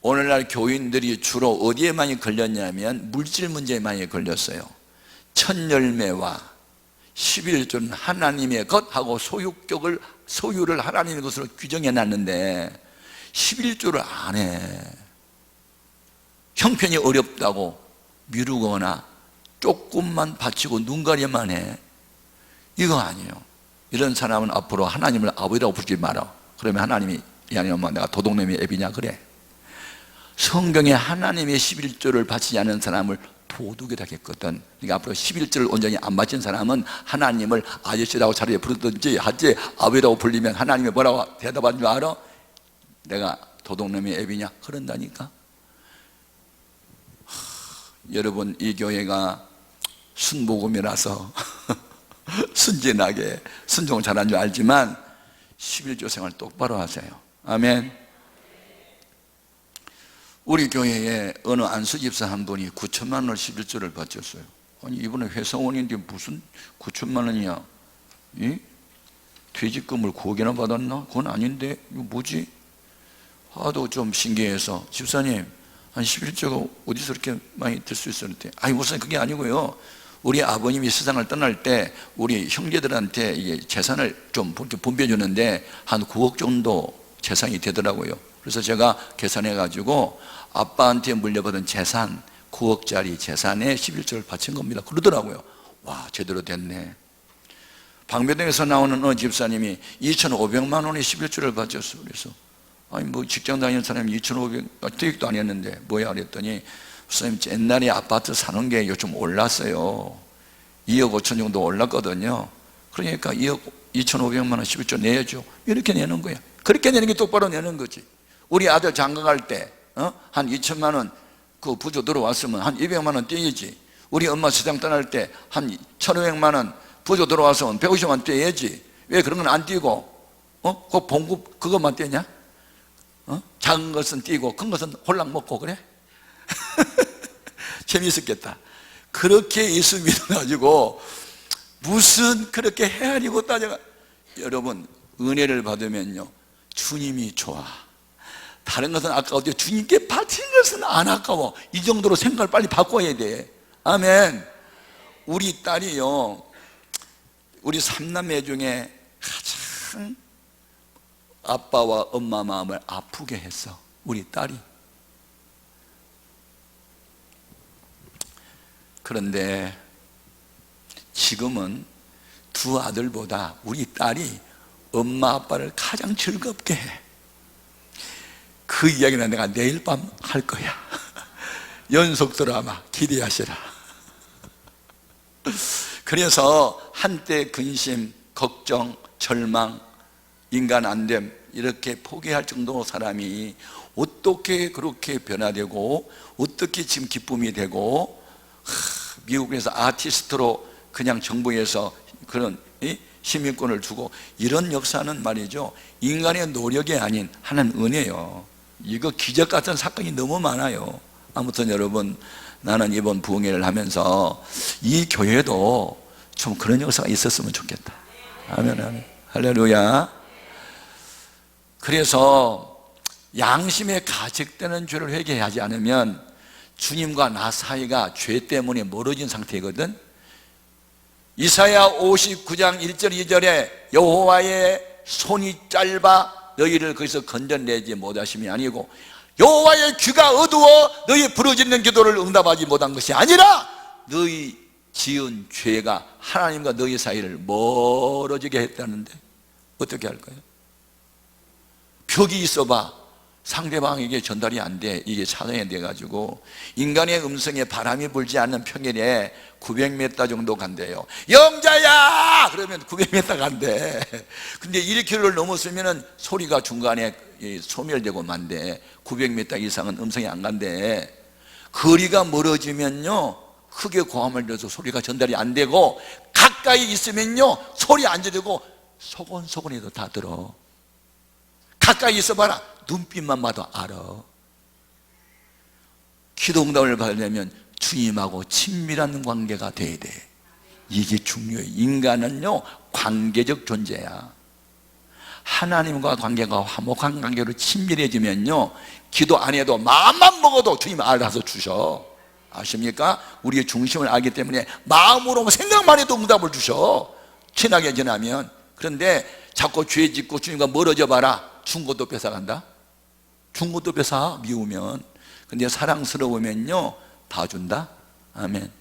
S2: 오늘날 교인들이 주로 어디에 많이 걸렸냐면 물질 문제에 많이 걸렸어요. 첫 열매와 11조는 하나님의 것하고 소유를 하나님의 것으로 규정해 놨는데 11조를 안 해. 형편이 어렵다고 미루거나 조금만 바치고 눈가리만 해. 이거 아니에요. 이런 사람은 앞으로 하나님을 아버지라고 부르지 마라. 그러면 하나님이 아니 엄마 내가 도둑놈이 애비냐 그래. 성경에 하나님의 11조를 바치지 않은 사람을 도둑이라 했거든. 그러니까 앞으로 11조를 온전히 안 바친 사람은 하나님을 아저씨라고 자리에 부르든지 하지 아버지라고 불리면 하나님이 뭐라고 대답한 줄 알아? 내가 도둑놈이 애비냐? 그런다니까. 여러분 이 교회가 순복음이라서 순진하게 순종을 잘한 줄 알지만 11조 생활 똑바로 하세요. 아멘. 우리 교회에 어느 안수 집사 한 분이 9천만 원을 11조를 바쳤어요. 아니 이번에 회사원인데 무슨 9천만 원이야? 이? 퇴직금을 9억이나 받았나? 그건 아닌데 이거 뭐지? 하도 좀 신기해서 집사님 한 11조가 어디서 그렇게 많이 들 수 있었는데 아니 무슨 그게 아니고요. 우리 아버님이 세상을 떠날 때 우리 형제들한테 이게 재산을 좀 이렇게 분배해 주는데 한 9억 정도 재산이 되더라고요. 그래서 제가 계산해 가지고 아빠한테 물려받은 재산 9억짜리 재산에 11조를 바친 겁니다. 그러더라고요. 와 제대로 됐네. 방배동에서 나오는 어느 집사님이 2,500만 원에 11조를 바쳤어. 그래서 아니 뭐 직장 다니는 사람이 2,500 퇴직도 안 했는데 뭐야 그랬더니 선생님 옛날에 아파트 사는 게 요즘 올랐어요. 2억 5천 정도 올랐거든요. 그러니까 2억 2,500만 원 11조 내야죠. 이렇게 내는 거야. 그렇게 내는 게 똑바로 내는 거지. 우리 아들 장가 갈 때 한 2천만 원 그 부조 들어왔으면 한 200만 원 떼야지. 우리 엄마 시장 떠날 때 한 1,500만 원 부조 들어와서 150만 원 떼야지. 왜 그런 건 안 떼고 그 봉급 그것만 떼냐? 작은 것은 떼고 큰 것은 홀랑 먹고 그래? 재미있었겠다. 그렇게 예수 믿어가지고 무슨 그렇게 헤아리고 따져가. 여러분 은혜를 받으면요 주님이 좋아. 다른 것은 아까워도 주님께 바친 것은 안 아까워. 이 정도로 생각을 빨리 바꿔야 돼. 아멘. 우리 딸이요 우리 3남매 중에 가장 아빠와 엄마 마음을 아프게 했어. 우리 딸이. 그런데 지금은 두 아들보다 우리 딸이 엄마 아빠를 가장 즐겁게 해. 그 이야기는 내가 내일 밤 할 거야. 연속 드라마 기대하시라. 그래서 한때 근심, 걱정, 절망, 인간 안됨 이렇게 포기할 정도로 사람이 어떻게 그렇게 변화되고 어떻게 지금 기쁨이 되고 미국에서 아티스트로 그냥 정부에서 그런 시민권을 주고 이런 역사는 말이죠 인간의 노력이 아닌 하나님 은혜요. 이거 기적 같은 사건이 너무 많아요. 아무튼 여러분 나는 이번 부흥회를 하면서 이 교회도 좀 그런 역사가 있었으면 좋겠다. 아멘 아멘 할렐루야. 그래서 양심에 가책되는 죄를 회개하지 않으면 주님과 나 사이가 죄 때문에 멀어진 상태거든. 이사야 59장 1절 2절에 여호와의 손이 짧아 너희를 거기서 건져내지 못하심이 아니고 여호와의 귀가 어두워 너희 부르짖는 기도를 응답하지 못한 것이 아니라 너희 지은 죄가 하나님과 너희 사이를 멀어지게 했다는데 어떻게 할까요? 벽이 있어봐 상대방에게 전달이 안 돼. 이게 차단이 돼가지고 인간의 음성에 바람이 불지 않는 평일에 900m 정도 간대요. 영자야! 그러면 900m 간대. 근데 1km를 넘었으면 소리가 중간에 소멸되고 만대. 900m 이상은 음성이 안 간대. 거리가 멀어지면요 크게 고함을 들어서 소리가 전달이 안 되고 가까이 있으면요 소리 안 지르고 소곤소곤해도 다 들어. 가까이 있어봐라. 눈빛만 봐도 알아. 기도 응답을 받으려면 주님하고 친밀한 관계가 돼야 돼.
S4: 이게 중요해요. 인간은요 관계적 존재야. 하나님과 관계가 화목한 관계로 친밀해지면요 기도 안 해도 마음만 먹어도 주님 알아서 주셔. 아십니까? 우리의 중심을 알기 때문에 마음으로 생각만 해도 응답을 주셔, 친하게 지나면. 그런데 자꾸 죄 짓고 주님과 멀어져 봐라, 준 것도 뺏어간다. 준 것도 뺏어, 미우면. 근데 사랑스러우면요 다 준다. 아멘.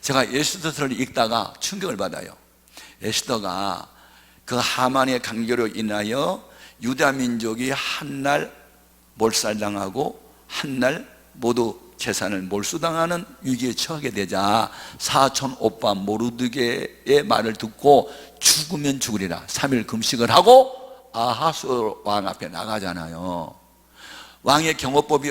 S4: 제가 에스더서를 읽다가 충격을 받아요. 에스더가 그 하만의 강요로 인하여 유다 민족이 한날 몰살당하고 한날 모두 재산을 몰수당하는 위기에 처하게 되자 사촌 오빠 모르드게의 말을 듣고 죽으면 죽으리라 3일 금식을 하고 아하스 왕 앞에 나가잖아요. 왕의 경호법이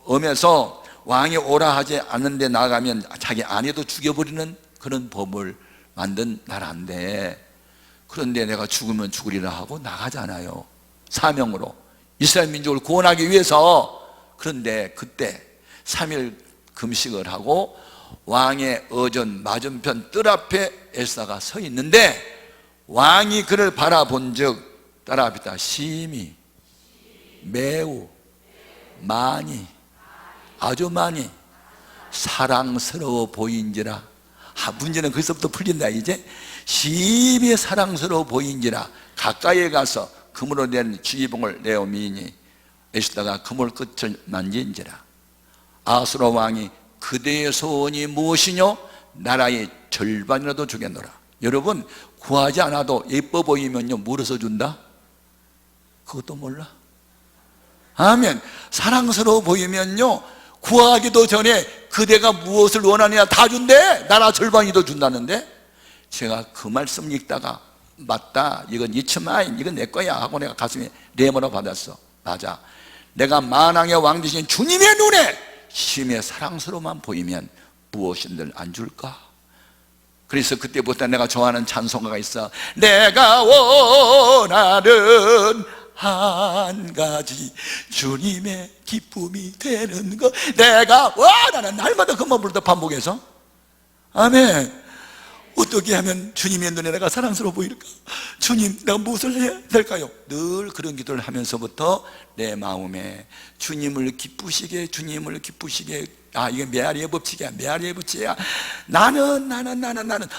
S4: 엄해서 왕이 오라 하지 않는데 나가면 자기 아내도 죽여버리는 그런 법을 만든 나라인데, 그런데 내가 죽으면 죽으리라 하고 나가잖아요, 사명으로 이스라엘 민족을 구원하기 위해서. 그런데 그때 3일 금식을 하고 왕의 어전 맞은편 뜰 앞에 엘사가 서 있는데 왕이 그를 바라본 즉 따라합니다. 심히, 매우, 많이, 아주 많이 사랑스러워 보인지라. 문제는 거기서부터 풀린다. 이제 심히 사랑스러워 보인지라 가까이에 가서 금으로 된 지휘봉을 내어 미니 에스더가 그물 끝을 만진지라. 아수로 왕이 그대의 소원이 무엇이뇨? 나라의 절반이라도 주겠노라. 여러분, 구하지 않아도 예뻐 보이면요 물어서 준다? 그것도 몰라? 아멘. 사랑스러워 보이면요 구하기도 전에 그대가 무엇을 원하느냐 다 준대. 나라 절반이 더 준다는데. 제가 그 말씀 읽다가 맞다, 이건 이츠마인, 이건 내 거야 하고 내가 가슴에 레모로 받았어. 맞아, 내가 만왕의 왕 되신 주님의 눈에 심히 사랑스러워만 보이면 무엇인들 안 줄까? 그래서 그때부터 내가 좋아하는 찬송가가 있어. 내가 원하는 한 가지 주님의 기쁨이 되는 것, 내가 원하는 날마다 그만 부르다 반복해서. 아멘. 어떻게 하면 주님의 눈에 내가 사랑스러워 보일까? 주님, 내가 무엇을 해야 될까요? 늘 그런 기도를 하면서부터 내 마음에 주님을 기쁘시게, 주님을 기쁘시게. 아, 이게 메아리의 법칙이야. 메아리의 법칙이야. 나는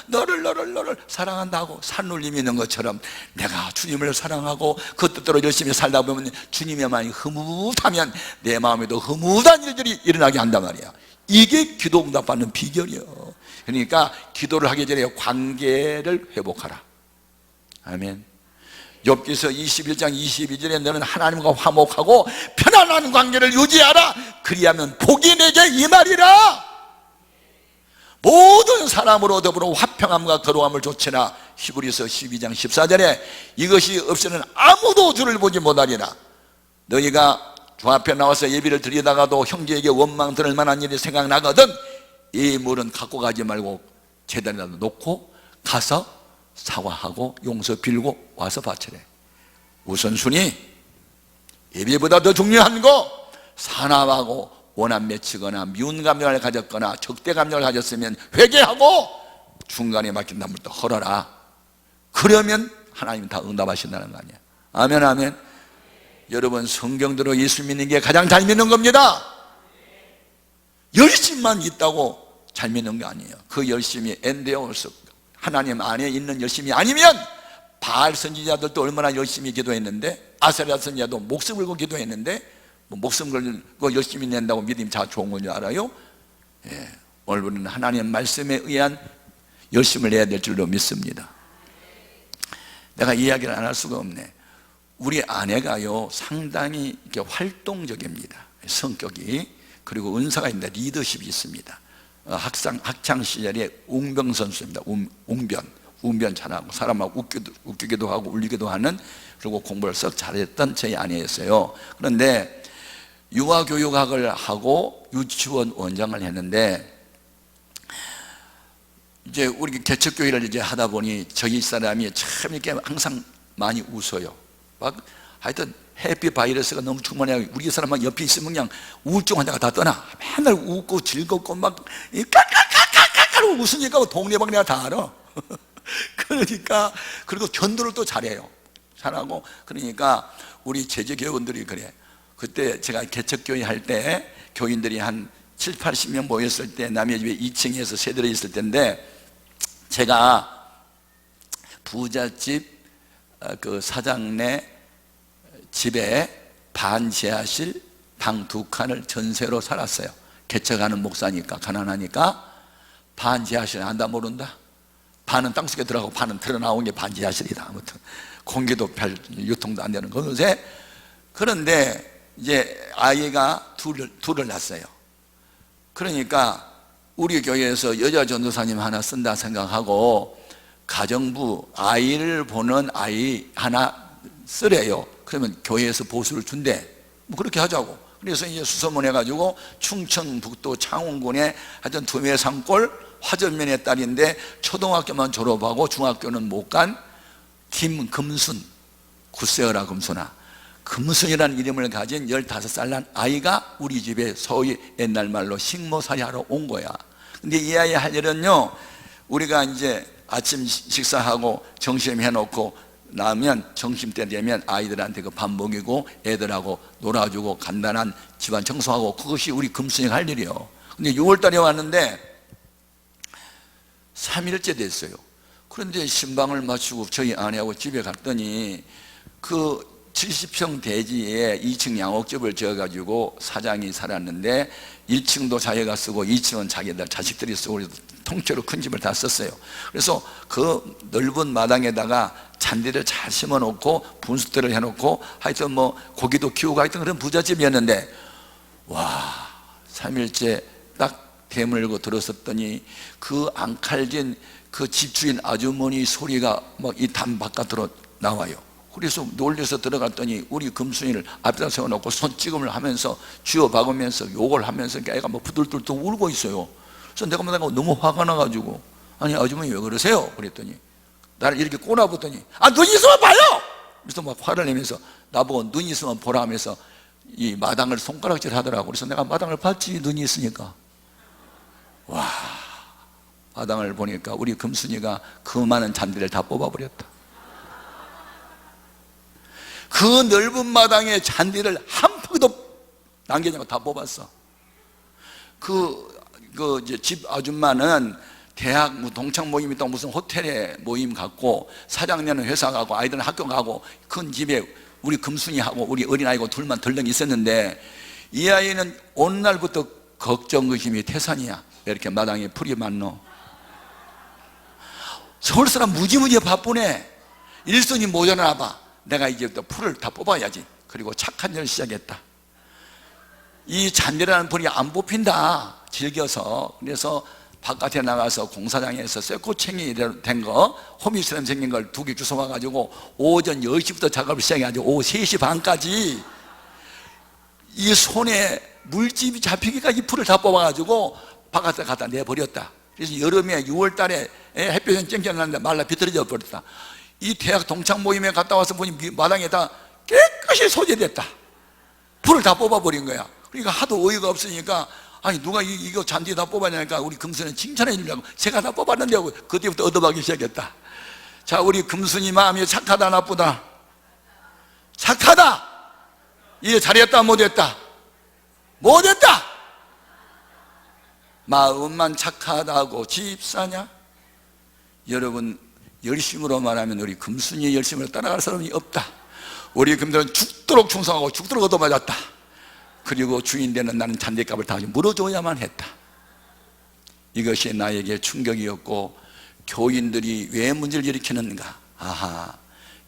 S4: 너를 사랑한다고 산울림이 있는 것처럼 내가 주님을 사랑하고 그 뜻대로 열심히 살다 보면 주님의 마음이 흐뭇하면 내 마음에도 흐뭇한 일들이 일어나게 한단 말이야. 이게 기도 응답받는 비결이에요. 그러니까 기도를 하기 전에 관계를 회복하라. 아멘. 욥기서 21장 22절에 너는 하나님과 화목하고 편안한 관계를 유지하라. 그리하면 복이 내게 임하리라. 모든 사람으로 더불어 화평함과 거룩함을 좇으나. 히브리서 12장 14절에 이것이 없이는 아무도 주를 보지 못하리라. 너희가 주 앞에 나와서 예비를 드리다가도 형제에게 원망 들을 만한 일이 생각나거든 이 물은 갖고 가지 말고 제단에다 놓고 가서 사과하고 용서 빌고 와서 바치래. 우선순위, 예배보다 더 중요한 거, 사납하고 원한 맺히거나 미운 감정을 가졌거나 적대 감정을 가졌으면 회개하고 중간에 막힌 나물도 헐어라. 그러면 하나님 다 응답하신다는 거 아니야. 아멘, 아멘. 여러분, 성경대로 예수 믿는 게 가장 잘 믿는 겁니다. 열심만 있다고 잘 믿는 게 아니에요. 그 열심이 엔데오스, 하나님 안에 있는 열심이 아니면 바알 선지자들도 얼마나 열심히 기도했는데, 아세라 선지자도 목숨 걸고 기도했는데 목숨 걸고 열심히 낸다고 믿음이 다 좋은 건 줄 알아요? 예, 오늘은 하나님 말씀에 의한 열심을 해야 될 줄로 믿습니다. 내가 이야기를 안 할 수가 없네. 우리 아내가요 상당히 이렇게 활동적입니다. 성격이. 그리고 은사가 있는데 리더십이 있습니다. 학창 시절에 웅병 선수입니다. 웅변 잘하고 사람하고 웃기기도 하고 울리기도 하는, 그리고 공부를 썩 잘했던 저희 아내였어요. 그런데 유아교육학을 하고 유치원 원장을 했는데 이제 우리 개척교회를 이제 하다 보니 저희 사람이 참 이렇게 항상 많이 웃어요. 막 하여튼 해피 바이러스가 너무 충만해. 우리 사람만 옆에 있으면 그냥 우울증 환자가 다 떠나. 맨날 웃고 즐겁고 막 깔깔깔깔깔 웃으니까 동네방네가 다 알아. 그러니까, 그리고 견도를 또 잘해요. 잘하고. 그러니까 우리 제주교원들이 그래. 그때 제가 개척교회 할 때 교인들이 한 7, 80명 모였을 때 남의 집에 2층에서 세대로 있을 때인데, 제가 부잣집 그 사장네 집에 반지하실 방 2칸을 전세로 살았어요. 개척하는 목사니까, 가난하니까. 반지하실 안다 모른다? 반은 땅속에 들어가고 반은 드러나온 게 반지하실이다. 아무튼 공기도 별 유통도 안 되는 그곳에. 그런데 이제 아이가 둘을 낳았어요. 그러니까 우리 교회에서 여자 전도사님 하나 쓴다 생각하고 가정부 아이를 보는 아이 하나 쓰래요. 그러면 교회에서 보수를 준대. 뭐 그렇게 하자고. 그래서 이제 수소문해가지고 충청북도 창원군에 하여튼 2매 산골 화전면의 딸인데 초등학교만 졸업하고 중학교는 못 간 김금순, 구세어라 금순아. 금순이라는 이름을 가진 15살 난 아이가 우리 집에 소위 옛날 말로 식모살이 하러 온 거야. 근데 이 아이 할 일은요, 우리가 이제 아침 식사하고 점심 해놓고 나면 점심때 되면 아이들한테 그 밥 먹이고 애들하고 놀아주고 간단한 집안 청소하고, 그것이 우리 금순이가 할 일이요. 근데 6월달에 왔는데 3일째 됐어요. 그런데 신방을 마치고 저희 아내하고 집에 갔더니 그 70평 대지에 2층 양옥집을 지어가지고 사장이 살았는데 1층도 자기가 쓰고 2층은 자기들 자식들이 쓰고 통째로 큰 집을 다 썼어요. 그래서 그 넓은 마당에다가 잔디를 잘 심어놓고 분수대를 해놓고 하여튼 뭐 고기도 키우고 하여튼 그런 부잣집이었는데, 와, 3일째 딱 대물고 들었었더니 그 앙칼진 그 집주인 아주머니 소리가 막 이 담 바깥으로 나와요. 그래서 놀려서 들어갔더니 우리 금순이를 앞에다 세워놓고 손찌검을 하면서 쥐어박으면서 욕을 하면서 애가 뭐 부들부들 울고 있어요. 그래서 내가 너무 화가 나가지고, 아니 아주머니 왜 그러세요? 그랬더니 나를 이렇게 꼬나보더니 눈 있으면 봐요! 그래서 막 화를 내면서 나보고 눈 있으면 보라 하면서 이 마당을 손가락질 하더라고. 그래서 내가 마당을 봤지, 눈이 있으니까. 와, 마당을 보니까 우리 금순이가 그 많은 잔디를 다 뽑아버렸다. 그 넓은 마당에 잔디를 한 푸기도 남기냐고 다 뽑았어. 이제 집 아줌마는 대학 동창 모임 있다고 무슨 호텔에 모임 갖고, 사장님은 회사 가고 아이들은 학교 가고 큰 집에 우리 금순이하고 우리 어린아이고 둘만 덜렁 있었는데, 이 아이는 어느 날부터 걱정 의심이 태산이야. 왜 이렇게 마당에 풀이 많노? 서울 사람 무지무지 바쁘네. 일손이 모자라나 봐. 내가 이제부터 풀을 다 뽑아야지. 그리고 착한 일을 시작했다. 이 잔디라는 풀이 안 뽑힌다, 즐겨서. 그래서 바깥에 나가서 공사장에서 쇠꼬챙이 된 거, 호미처럼 생긴 걸 2개 주워와가지고 오전 10시부터 작업을 시작해가지고 오후 3시 반까지 이 손에 물집이 잡히기까지 풀을 다 뽑아가지고 바깥에 갖다 내버렸다. 그래서 여름에 6월 달에 햇볕이 쨍쨍하는데 말라 비틀어져 버렸다. 이 대학 동창 모임에 갔다 와서 보니 마당에 다 깨끗이 소재됐다. 풀을 다 뽑아버린 거야. 그러니까 하도 어이가 없으니까, 아니 누가 이거 잔디 다 뽑았냐니까 우리 금순이 칭찬해 주려고, 제가 다 뽑았는데 하고 그때부터 얻어가기 시작했다. 자, 우리 금순이 마음이 착하다 나쁘다? 착하다. 이게 잘했다 못했다? 못했다. 마음만 착하다고 집 사냐? 여러분, 열심으로 말하면 우리 금순이의 열심을 따라갈 사람이 없다. 우리 금들은 죽도록 충성하고 죽도록 얻어맞았다. 그리고 주인 되는 나는 잔디값을 다 물어줘야만 했다. 이것이 나에게 충격이었고, 교인들이 왜 문제를 일으키는가? 아하,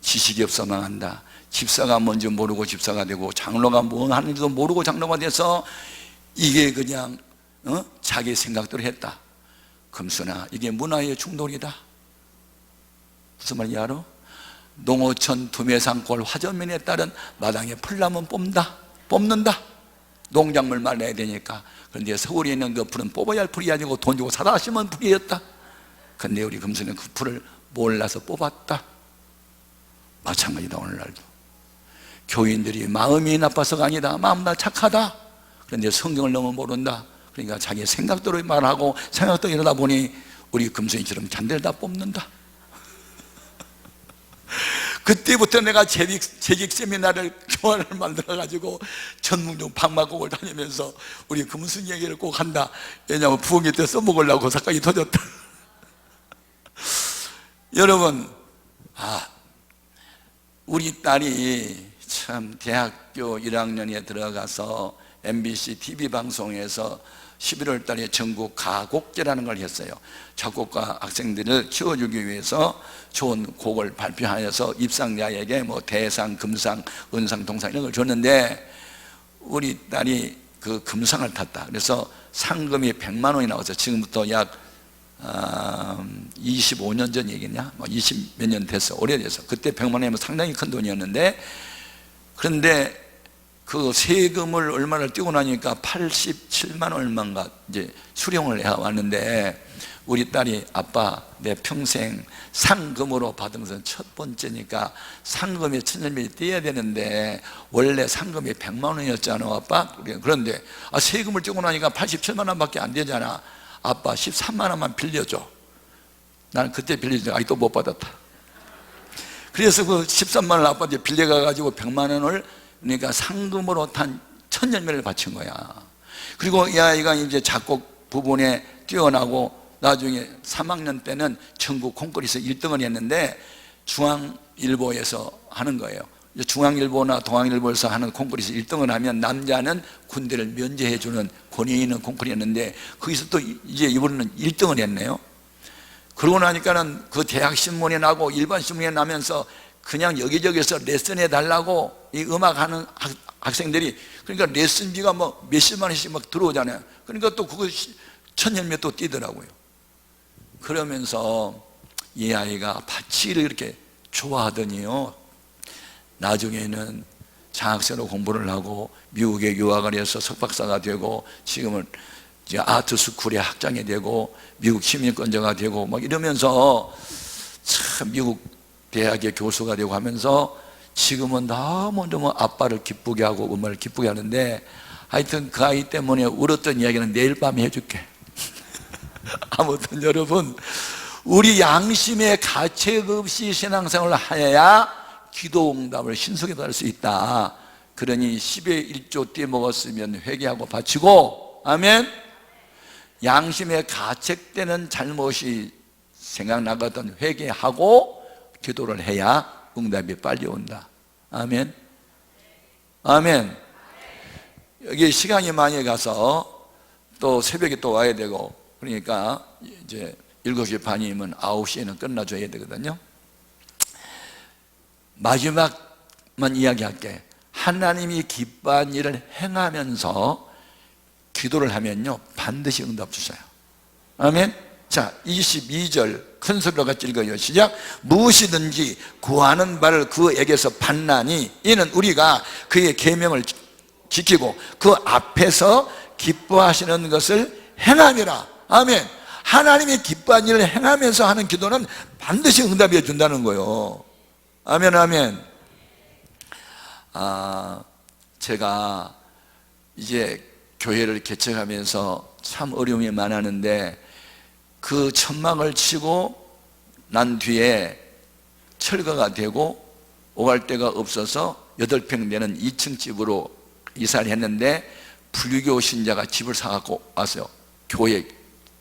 S4: 지식이 없어 망한다. 집사가 뭔지 모르고 집사가 되고, 장로가 뭐 하는지도 모르고 장로가 돼서 이게 그냥 자기 생각대로 했다. 금순아, 이게 문화의 충돌이다. 무슨 말인지 알아? 농어촌 2매산골 화전면에 따른 마당에 풀나면 뽑는다. 농작물 말라야 되니까. 그런데 서울에 있는 그 풀은 뽑아야 할 풀이 아니고 돈 주고 사다 심은 풀이었다. 근데 우리 금순은 그 풀을 몰라서 뽑았다. 마찬가지다. 오늘날도 교인들이 마음이 나빠서가 아니다. 마음 나 착하다. 그런데 성경을 너무 모른다. 그러니까 자기 생각대로 말하고 생각대로 이러다 보니 우리 금수이처럼 잔대를 다 뽑는다. 그때부터 내가 재직 세미나를 교환을 만들어가지고 전문용 방마곡을 다니면서 우리 금순 얘기를 꼭 한다. 왜냐하면 부엌에 때 써먹으려고 사건이 터졌다. 여러분, 우리 딸이 참 대학교 1학년에 들어가서 MBC TV 방송에서 11월 달에 전국 가곡제라는 걸 했어요. 작곡가 학생들을 키워주기 위해서 좋은 곡을 발표하여서 입상자에게 뭐 대상, 금상, 은상, 동상 이런 걸 줬는데 우리 딸이 그 금상을 탔다. 그래서 상금이 100만 원이 나와서 지금부터 약 25년 전 얘기냐? 뭐 20 몇 년 됐어. 오래돼서. 그때 100만 원이면 상당히 큰 돈이었는데, 그런데 그 세금을 얼마를 떼고 나니까 87만 얼마인가 이제 수령을 해 왔는데, 우리 딸이 아빠 내 평생 상금으로 받은 것은 첫 번째니까 상금이 천일밀이 떼야 되는데 원래 상금이 100만 원이었잖아 아빠. 그런데 세금을 떼고 나니까 87만 원밖에 안 되잖아. 아빠 13만 원만 빌려줘. 나는 그때 빌려줘. 아직도 못 받았다. 그래서 그 13만 원을 아빠한테 빌려가가지고 100만 원을 그러니까 상금으로 탄 천년매를 바친 거야. 그리고 이 아이가 이제 작곡 부분에 뛰어나고 나중에 3학년 때는 전국 콩쿠르에서 1등을 했는데 중앙일보에서 하는 거예요. 중앙일보나 동아일보에서 하는 콩쿠르에서 1등을 하면 남자는 군대를 면제해주는 권위 있는 콩쿠르였는데 거기서 또 이제 이번에는 1등을 했네요. 그러고 나니까는 그 대학 신문에 나고 일반 신문에 나면서 그냥 여기저기서 레슨해 달라고 이 음악하는 학생들이, 그러니까 레슨비가 뭐 몇십만 원씩 막 들어오잖아요. 그러니까 또 그거 천년매 또 뛰더라고요. 그러면서 이 아이가 바치를 이렇게 좋아하더니요, 나중에는 장학생으로 공부를 하고 미국에 유학을 해서 석박사가 되고 지금은 이제 아트스쿨의 학장이 되고 미국 시민권자가 되고 막 이러면서 참 미국 대학의 교수가 되고 하면서 지금은 너무너무 아빠를 기쁘게 하고 엄마를 기쁘게 하는데, 하여튼 그 아이 때문에 울었던 이야기는 내일 밤에 해줄게. 아무튼 여러분, 우리 양심의 가책 없이 신앙생활을 하여야 기도 응답을 신속히 받을 수 있다. 그러니 10의 1조 떼먹었으면 회개하고 바치고, 아멘. 양심의 가책되는 잘못이 생각나거든 회개하고 기도를 해야 응답이 빨리 온다. 아멘. 아멘. 여기 시간이 많이 가서 또 새벽에 또 와야 되고, 그러니까 이제 7시 반이면 9시에는 끝나줘야 되거든요. 마지막만 이야기할게. 하나님이 기뻐한 일을 행하면서 기도를 하면요 반드시 응답 주셔요. 아멘. 자, 22절 큰 소리로 같이 읽어요. 시작. 무엇이든지 구하는 바를 그에게서 받나니 이는 우리가 그의 계명을 지키고 그 앞에서 기뻐하시는 것을 행함이라. 아멘. 하나님이 기뻐한 일을 행하면서 하는 기도는 반드시 응답해 준다는 거예요. 아멘. 아멘. 제가 이제 교회를 개척하면서 참 어려움이 많았는데 그 천막을 치고 난 뒤에 철거가 되고 오갈 데가 없어서 8평 되는 2층 집으로 이사를 했는데 불교 신자가 집을 사갖고 왔어요. 교회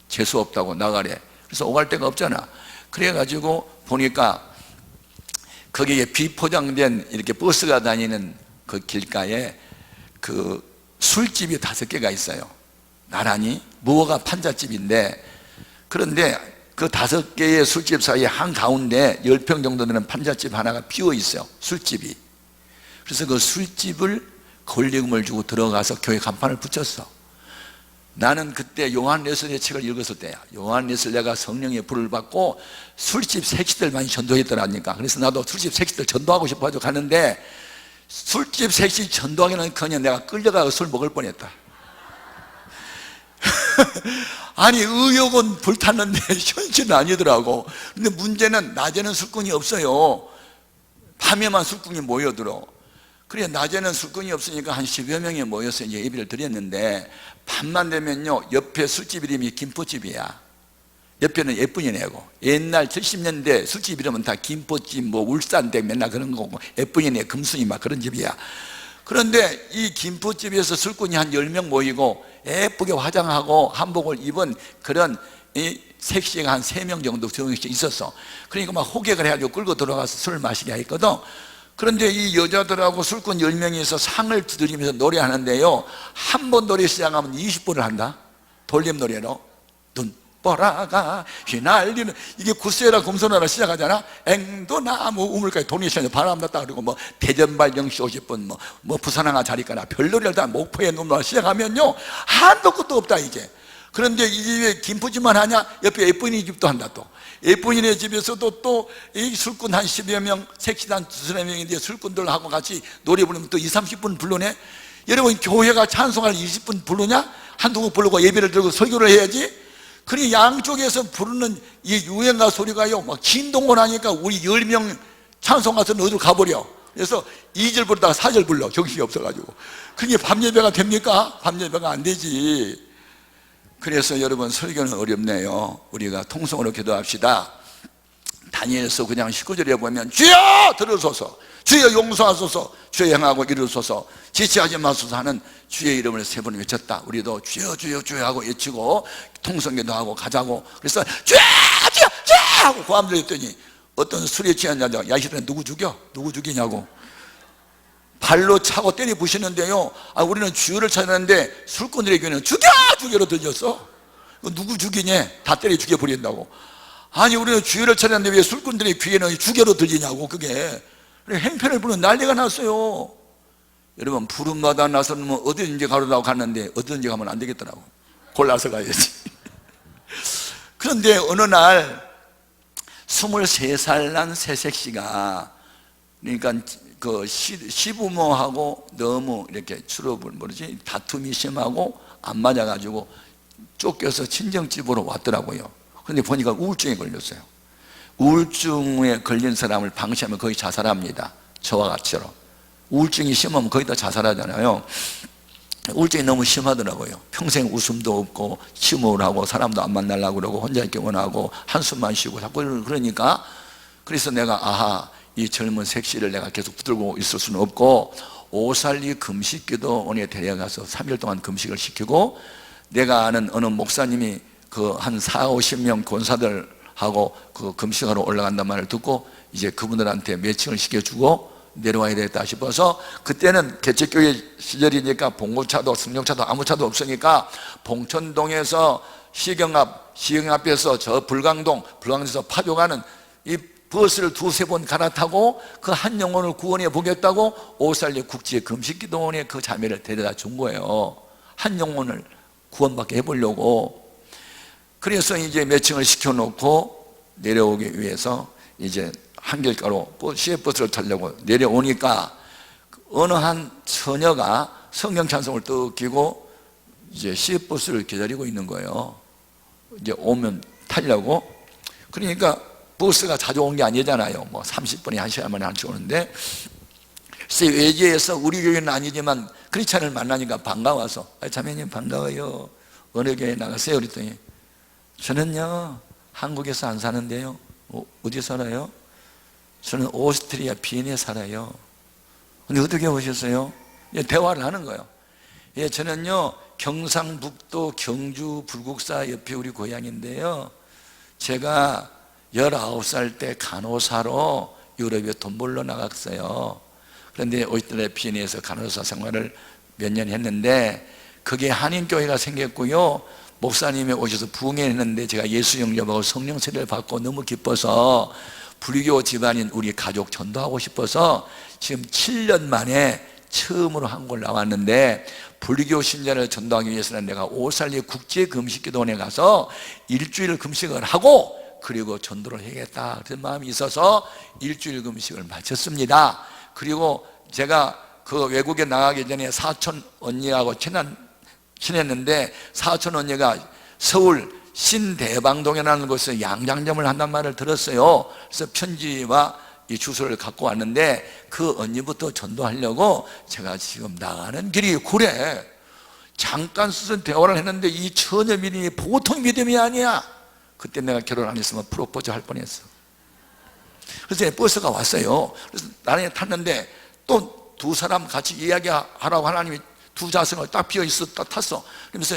S4: 재수 없다고 나가래. 그래서 오갈 데가 없잖아. 그래가지고 보니까 거기에 비포장된 이렇게 버스가 다니는 그 길가에 그 술집이 5개가 있어요. 나란히 무허가 판잣집인데, 그런데 그 5개의 술집 사이에 한가운데 10평 정도 되는 판잣집 하나가 비어 있어요. 술집이. 그래서 그 술집을 권리금을 주고 들어가서 교회 간판을 붙였어. 나는 그때 요한 레슬의 책을 읽었을 때야. 요한 레슬레가 성령의 불을 받고 술집 색시들 많이 전도했더라니까. 그래서 나도 술집 색시들 전도하고 싶어가지고 갔는데 술집 색시 전도하기는커녕 내가 끌려가서 술 먹을 뻔했다. 아니 의욕은 불탔는데 현실은 아니더라고. 근데 문제는 낮에는 술꾼이 없어요. 밤에만 술꾼이 모여들어. 그래 낮에는 술꾼이 없으니까 한 10여 명이 모여서 이제 예배를 드렸는데 밤만 되면요 옆에 술집 이름이 김포집이야. 옆에는 예쁜이 내고, 옛날 70년대 술집 이러면 다 김포집, 뭐 울산댁 맨날 그런 거고, 예쁜이 내 금순이 막 그런 집이야. 그런데 이 김포집에서 술꾼이 한 10명 모이고 예쁘게 화장하고 한복을 입은 그런 이 섹시가 한 3명 정도 있었어. 그러니까 막 호객을 해가지고 끌고 들어가서 술을 마시게 했거든. 그런데 이 여자들하고 술꾼 10명이서 상을 두드리면서 노래하는데요, 한 번 노래 시작하면 20분을 한다. 돌림 노래로. 눈보라가 휘날리는, 이게 구세라 금손하라 시작하잖아. 앵도나무 우물까지 돈이 바람 났다 그러고, 뭐 대전발 0시 50분, 뭐 부산항아 자리가나 별놀이를 다 목포에 눈보라 시작하면요, 한도 끝도 없다 이게. 그런데 이 집에 김포집만 하냐? 옆에 예쁜이 집도 한다. 또 예쁜이네 집에서도 또 이 술꾼 한 10여 명, 색시단 2~3명인데 술꾼들하고 같이 노래 부르면 또 20~30분 부르네. 여러분, 교회가 찬송을 20분 부르냐? 한두 곡 부르고 예배를 드리고 설교를 해야지. 그러니 양쪽에서 부르는 이 유행가 소리가요, 막 진동을 하니까 우리 10명 찬송가서는 어디로 가버려. 그래서 2절 부르다가 4절 불러, 정신이 없어가지고. 그게 밤예배가 됩니까? 밤예배가 안 되지. 그래서 여러분, 설교는 어렵네요. 우리가 통성으로 기도합시다. 다니엘서 그냥 19절에 보면 주여 들으소서, 주여 용서하소서, 주여 행하고 이루소서, 지체하지 마소서 하는 주의 이름을 3번 외쳤다. 우리도 주여 주여 주여 하고 외치고 통성기도 하고 가자고. 그래서 주여 주여 주여 하고 고함을 했더니 어떤 술에 취한 자가, 야, 이 시간에 누구 죽여? 누구 죽이냐고 발로 차고 때려 부시는데요, 우리는 주여를 찾았는데 술꾼들의 교회는 죽여! 죽여로 들렸어. 누구 죽이냐? 다 때려 죽여버린다고. 아니, 우리는 주여를 찾았는데 왜 술꾼들의 귀에는 죽여로 들리냐고. 그게 행편을 부르는 난리가 났어요. 여러분, 부름받아 나서는 어디든지 가려고 갔는데 어디든지 가면 안 되겠더라고. 골라서 가야지. 그런데 어느 날 23살 난 새색시가, 그러니까 그 시부모하고 너무 이렇게 다툼이 심하고 안 맞아가지고 쫓겨서 친정집으로 왔더라고요. 그런데 보니까 우울증에 걸렸어요. 우울증에 걸린 사람을 방치하면 거의 자살합니다. 저와 같이로. 우울증이 심하면 거의 다 자살하잖아요. 우울증이 너무 심하더라고요. 평생 웃음도 없고 침울을 하고 사람도 안 만나려고 그러고 혼자 있기 원하고 한숨만 쉬고 자꾸 그러니까, 그래서 내가 이 젊은 색시를 내가 계속 붙들고 있을 수는 없고 오살리 금식기도원에 데려가서 3일 동안 금식을 시키고, 내가 아는 어느 목사님이 그 한 40~50명 권사들하고 그 금식하러 올라간단 말을 듣고 이제 그분들한테 매칭을 시켜주고 내려와야 되겠다 싶어서, 그때는 개척교회 시절이니까 봉고차도 승용차도 아무 차도 없으니까 봉천동에서 시경 앞에서 저 불광동에서 파주 가는 이 버스를 2~3번 갈아타고 그 한 영혼을 구원해 보겠다고 오살리 국제 금식기도원에 그 자매를 데려다 준 거예요. 한 영혼을 구원받게 해보려고. 그래서 이제 매칭을 시켜놓고 내려오기 위해서 이제 한길가로 시외버스를 타려고 내려오니까 어느 한 처녀가 성경 찬송을 떡 끼고 이제 시외버스를 기다리고 있는 거예요. 이제 오면 타려고. 그러니까 버스가 자주 온 게 아니잖아요. 뭐 30분에 1시간 만에 한 번 오는데, 글쎄 외지에서 우리 교회는 아니지만 크리스찬을 만나니까 반가워서, 자매님 반가워요. 어느 교회 나가세요? 그랬더니 저는요 한국에서 안 사는데요. 어디 살아요? 저는 오스트리아 비엔에 살아요. 근데 어떻게 오셨어요? 대화를 하는 거예요. 예, 저는요 경상북도 경주 불국사 옆에 우리 고향인데요, 제가 19살 때 간호사로 유럽에 돈 벌러 나갔어요. 그런데 오스트리아 비엔에서 간호사 생활을 몇 년 했는데 그게 한인교회가 생겼고요, 목사님이 오셔서 부흥했는데 제가 예수 영접하고 성령 세례를 받고 너무 기뻐서 불교 집안인 우리 가족 전도하고 싶어서 지금 7년 만에 처음으로 한국을 나왔는데, 불교 신자를 전도하기 위해서는 내가 오살리 국제 금식기도원에 가서 일주일 금식을 하고 그리고 전도를 해야겠다 그런 마음이 있어서 일주일 금식을 마쳤습니다. 그리고 제가 그 외국에 나가기 전에 사촌 언니하고 친했는데, 사촌 언니가 서울 신대방동이라는 곳에서 양장점을 한단 말을 들었어요. 그래서 편지와 이 주소를 갖고 왔는데 그 언니부터 전도하려고 제가 지금 나가는 길이 잠깐 쓰던 대화를 했는데 이 처녀 믿음이 보통 믿음이 아니야. 그때 내가 결혼 안 했으면 프로포즈 할 뻔했어. 그래서 버스가 왔어요. 그래서 나는 탔는데 또 두 사람 같이 이야기하라고 하나님이 두 좌석을 딱 비어있어 딱 탔어. 그러면서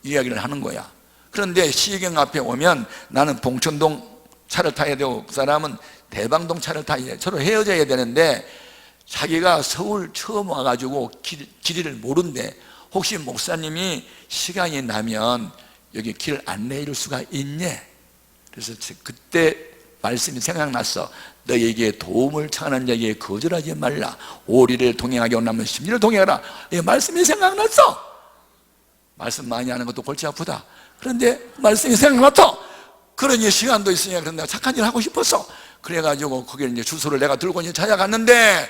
S4: 이야기를 하는 거야. 그런데 시경 앞에 오면 나는 봉천동 차를 타야 되고 그 사람은 대방동 차를 타야 돼. 서로 헤어져야 되는데 자기가 서울 처음 와가지고 길이를 모른대. 혹시 목사님이 시간이 나면 여기 길 안내해 줄 수가 있냐? 그래서 그때 말씀이 생각났어. 너에게 도움을 청하는 자에게 거절하지 말라. 오리를 동행하게 원하면 심리를 동행하라. 이 말씀이 생각났어. 말씀 많이 하는 것도 골치 아프다. 그런데 말씀이 생각났어. 그러니 시간도 있으니까 그런데 착한 일 하고 싶었어. 그래가지고 거기를 이제 주소를 내가 들고 이제 찾아갔는데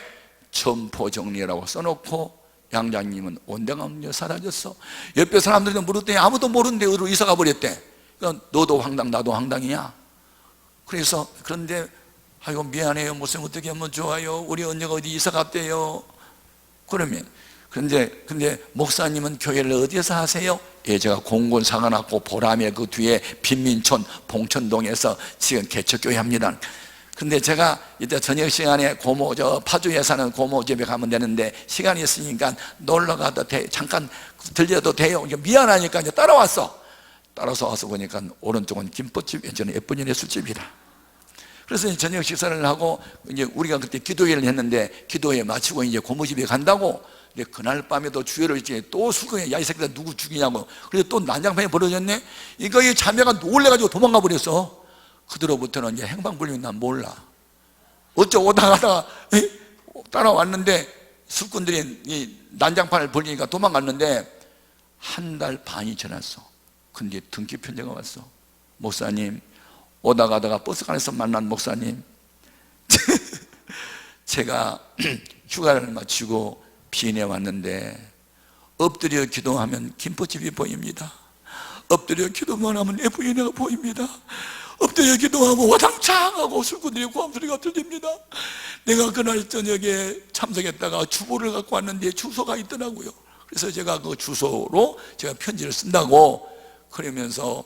S4: 점포정리라고 써놓고 양장님은 온데간데 사라졌어. 옆에 사람들이 물었더니 아무도 모르는데 어디로 이사가 버렸대. 그러니까 너도 황당 나도 황당이야. 그래서 그런데 아이고 미안해요. 무슨 어떻게 하면 좋아요. 우리 언니가 어디 이사 갔대요. 그러면 근데 목사님은 교회를 어디에서 하세요? 예, 제가 공군 상하놨고 보람의 그 뒤에 빈민촌 봉천동에서 지금 개척교회 합니다. 근데 제가 이때 저녁 시간에 고모 저 파주에 사는 고모 집에 가면 되는데 시간이 있으니까 놀러 가도 돼. 잠깐 들려도 돼요. 미안하니까 이제 따라왔어. 따라서 와서 보니까 오른쪽은 김밥집, 왼쪽은 예쁜이네 술집이라. 그래서 이제 저녁 식사를 하고 이제 우리가 그때 기도회를 했는데 기도회 마치고 이제 고모 집에 간다고. 근데 그날 밤에도 주회를 했지. 또 술꾼에 야 이 새끼들 누구 죽이냐고. 그래서 또 난장판이 벌어졌네. 이거 이 자매가 놀래가지고 도망가 버렸어. 그대로부터는 이제 행방불명이 난 몰라. 어쩌고 오다가 따라왔는데 술꾼들이 이 난장판을 벌리니까 도망갔는데 한 달 반이 지났어. 근데 등기 편지가 왔어. 목사님, 오다 가다가 버스 안에서 만난 목사님, 제가 휴가를 마치고 비인에 왔는데 엎드려 기도하면 김포집이 보입니다. 엎드려 기도만 하면 내 부인애가 보입니다. 엎드려 기도하고 와당창 하고 술꾼들이 고함 소리가 들립니다. 내가 그날 저녁에 참석했다가 주보를 갖고 왔는데 주소가 있더라고요. 그래서 제가 그 주소로 제가 편지를 쓴다고 그러면서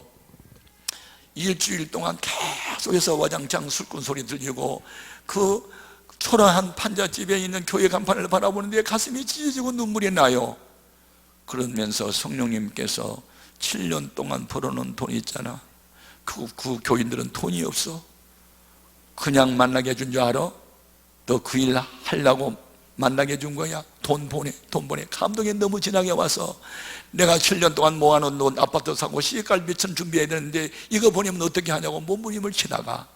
S4: 일주일 동안 계속해서 와장창 술꾼 소리 들리고 그 초라한 판잣집에 있는 교회 간판을 바라보는데 가슴이 찢어지고 눈물이 나요. 그러면서 성령님께서 7년 동안 벌어놓은 돈 있잖아. 그 교인들은 돈이 없어. 그냥 만나게 해준 줄 알아? 너 그 일 하려고 만나게 해준 거야. 돈 보내. 감동이 너무 진하게 와서 내가 7년 동안 모아놓은 돈 아파트 사고 시집갈비천 준비해야 되는데 이거 보내면 어떻게 하냐고 몸부림을 치다가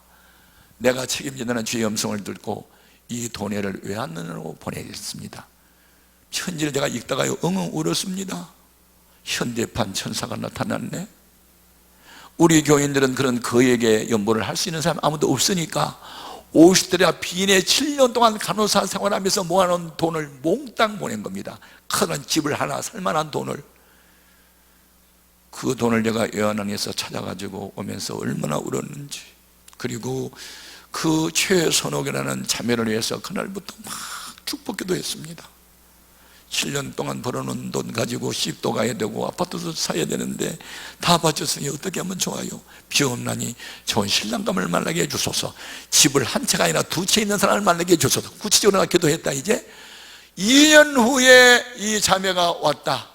S4: 내가 책임진다는 주의 음성을 듣고 이 돈을 왜 안 넣느냐고 보내겠습니다. 편지를 제가 읽다가 엉엉 울었습니다. 현대판 천사가 나타났네. 우리 교인들은 그런 거액의 연보를 할 수 있는 사람 아무도 없으니까 50대라 빈에 7년 동안 간호사 생활하면서 모아놓은 돈을 몽땅 보낸 겁니다. 큰 집을 하나 살만한 돈을. 그 돈을 제가 요한항에서 찾아가지고 오면서 얼마나 울었는지. 그리고 그 최선옥이라는 자매를 위해서 그날부터 막 축복기도 했습니다. 7년 동안 벌어놓은 돈 가지고 시집도 가야 되고 아파트도 사야 되는데 다 바쳤으니 어떻게 하면 좋아요? 비옵나니 좋은 신랑감을 만나게 해주소서. 집을 한 채가 아니라 두 채 있는 사람을 만나게 해주소서. 구체적으로 기도했다. 이제 2년 후에 이 자매가 왔다.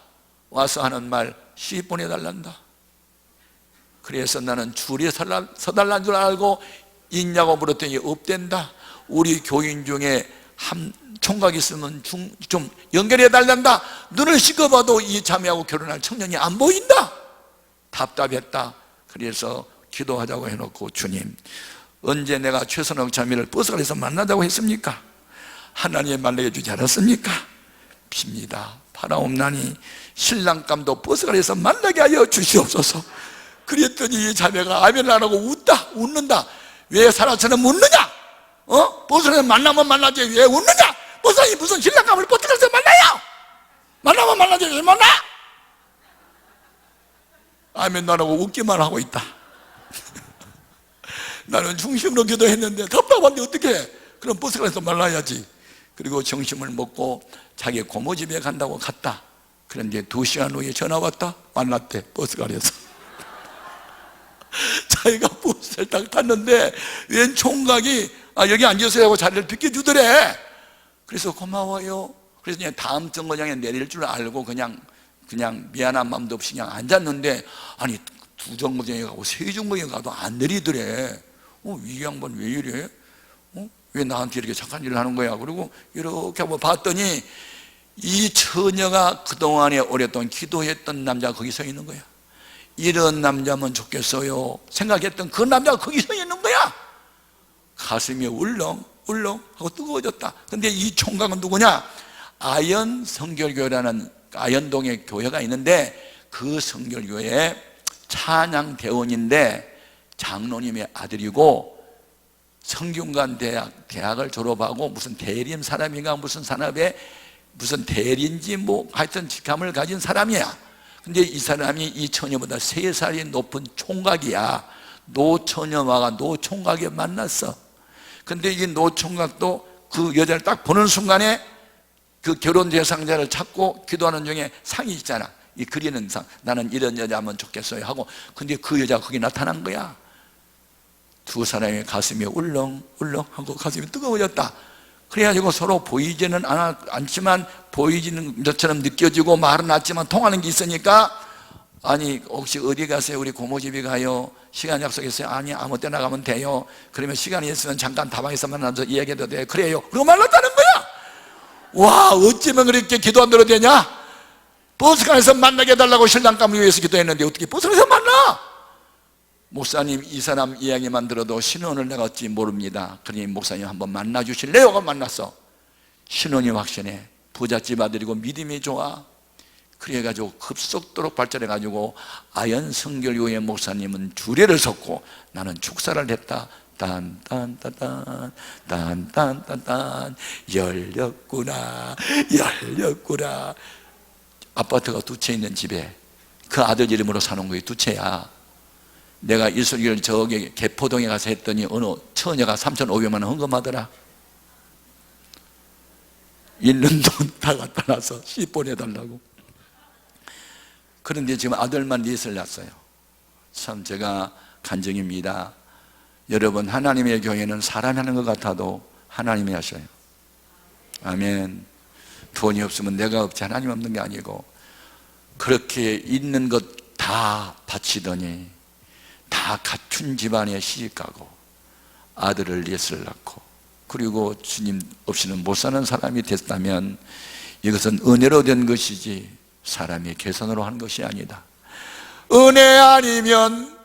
S4: 와서 하는 말, 시집 보내달란다. 그래서 나는 줄에 서달란 줄 알고 있냐고 물었더니 없댄다. 우리 교인 중에 한 총각 있으면 좀 연결해 달란다. 눈을 씻어봐도 이 자매하고 결혼할 청년이 안 보인다. 답답했다. 그래서 기도하자고 해놓고 주님, 언제 내가 최선옥 자매를 버스가에서 만나자고 했습니까? 하나님의 만나게 주지 않았습니까? 빕니다. 바라옵나니 신랑감도 버스가에서 만나게 하여 주시옵소서. 그랬더니 이 자매가 아멘 안 하고 웃는다. 왜 사람처럼 웃느냐? 버스가에서 만나면 만나지 왜 웃느냐? 목사님 무슨 신랑감을 버스가에서 만나요? 만나면 만나지 왜 만나? 아멘 안 하고 웃기만 하고 있다. 나는 중심으로 기도했는데 답답한데 어떻게? 그럼 버스가에서 만나야지. 그리고 점심을 먹고 자기 고모 집에 간다고 갔다. 그런데 2시간 후에 전화 왔다. 만났대. 버스가에서. 자기가 버스를 딱 탔는데 웬 총각이 여기 앉으세요 하고 자리를 비켜주더래. 그래서 고마워요. 그래서 그냥 다음 정거장에 내릴 줄 알고 그냥 미안한 마음도 없이 그냥 앉았는데, 아니 두 정거장에 가고 세 정거장에 가도 안 내리더래. 이 양반 왜 이래? 왜 나한테 이렇게 착한 일을 하는 거야? 그리고 이렇게 한번 봤더니 이 처녀가 그동안에 오랫동안 기도했던 남자가 거기 서 있는 거야. 이런 남자면 좋겠어요 생각했던 그 남자가 거기 서 있는 거야. 가슴이 울렁 하고 뜨거워졌다. 근데 이 총각은 누구냐? 아연 성결교회라는 아연동에 교회가 있는데 그 성결교회 찬양 대원인데 장로님의 아들이고 성균관 대학을 졸업하고 무슨 대리인 사람인가 무슨 산업에 무슨 대리인지 뭐 하여튼 직함을 가진 사람이야. 근데 이 사람이 이 처녀보다 3살이 높은 총각이야. 노처녀와 노총각이 만났어. 근데 이 노총각도 그 여자를 딱 보는 순간에 그 결혼 대상자를 찾고 기도하는 중에 상이 있잖아. 이 그리는 상. 나는 이런 여자면 좋겠어요 하고. 근데 그 여자가 거기 나타난 거야. 두 사람의 가슴이 울렁 하고 가슴이 뜨거워졌다. 그래가지고 서로 보이지는 않지만 보이지는 것처럼 느껴지고 말은 않지만 통하는 게 있으니까, 아니 혹시 어디 가세요? 우리 고모집이 가요. 시간 약속했어요. 아니 아무 때나 가면 돼요. 그러면 시간이 있으면 잠깐 다방에서 만나서 이야기해도 돼요. 그래요. 그리고 만났다는 거야. 와, 어쩌면 그렇게 기도 안 들어도 되냐? 버스관에서 만나게 해달라고 신랑감을 위해서 기도했는데 어떻게 버스관에서 만나? 목사님, 이 사람 이야기만 들어도 신혼을 내가 어찌 모릅니다. 그러니 목사님 한번 만나 주실래요? 하고 만났어. 신혼이 확신해. 부잣집 아들이고 믿음이 좋아. 그래가지고 급속도로 발전해가지고 아연 성결교회 목사님은 주례를 섰고 나는 축사를 했다. 딴딴딴딴 열렸구나. 아파트가 2채 있는 집에 그 아들 이름으로 사는 거예요. 2채야. 내가 일설기를 저기 개포동에 가서 했더니 어느 처녀가 3,500만 원 헌금하더라. 있는 돈 다 갖다 놔서 씨 보내달라고. 그런데 지금 아들만 넷을 낳았어요. 참 제가 간증입니다. 여러분, 하나님의 교회는 사람이 하는 것 같아도 하나님이 하셔요. 아멘. 돈이 없으면 내가 없지 하나님 없는 게 아니고, 그렇게 있는 것 다 바치더니 다 갖춘 집안에 시집가고 아들을 넷을 낳고, 그리고 주님 없이는 못 사는 사람이 됐다면 이것은 은혜로 된 것이지 사람이 계산으로 한 것이 아니다. 은혜 아니면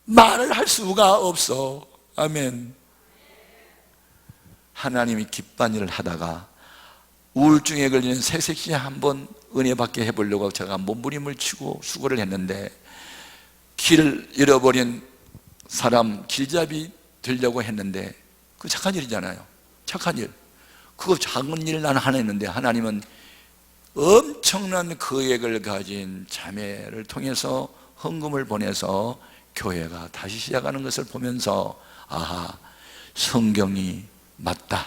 S4: 말을 할 수가 없어. 아멘. 하나님이 기쁜 일을 하다가 우울증에 걸리는 새색시 한번 은혜 받게 해보려고 제가 몸부림을 치고 수고를 했는데, 길을 잃어버린 사람 길잡이 되려고 했는데, 그 착한 일이잖아요. 착한 일. 그거 작은 일 나는 하나 했는데 하나님은 엄청난 거액을 가진 자매를 통해서 헌금을 보내서 교회가 다시 시작하는 것을 보면서, 아하, 성경이 맞다.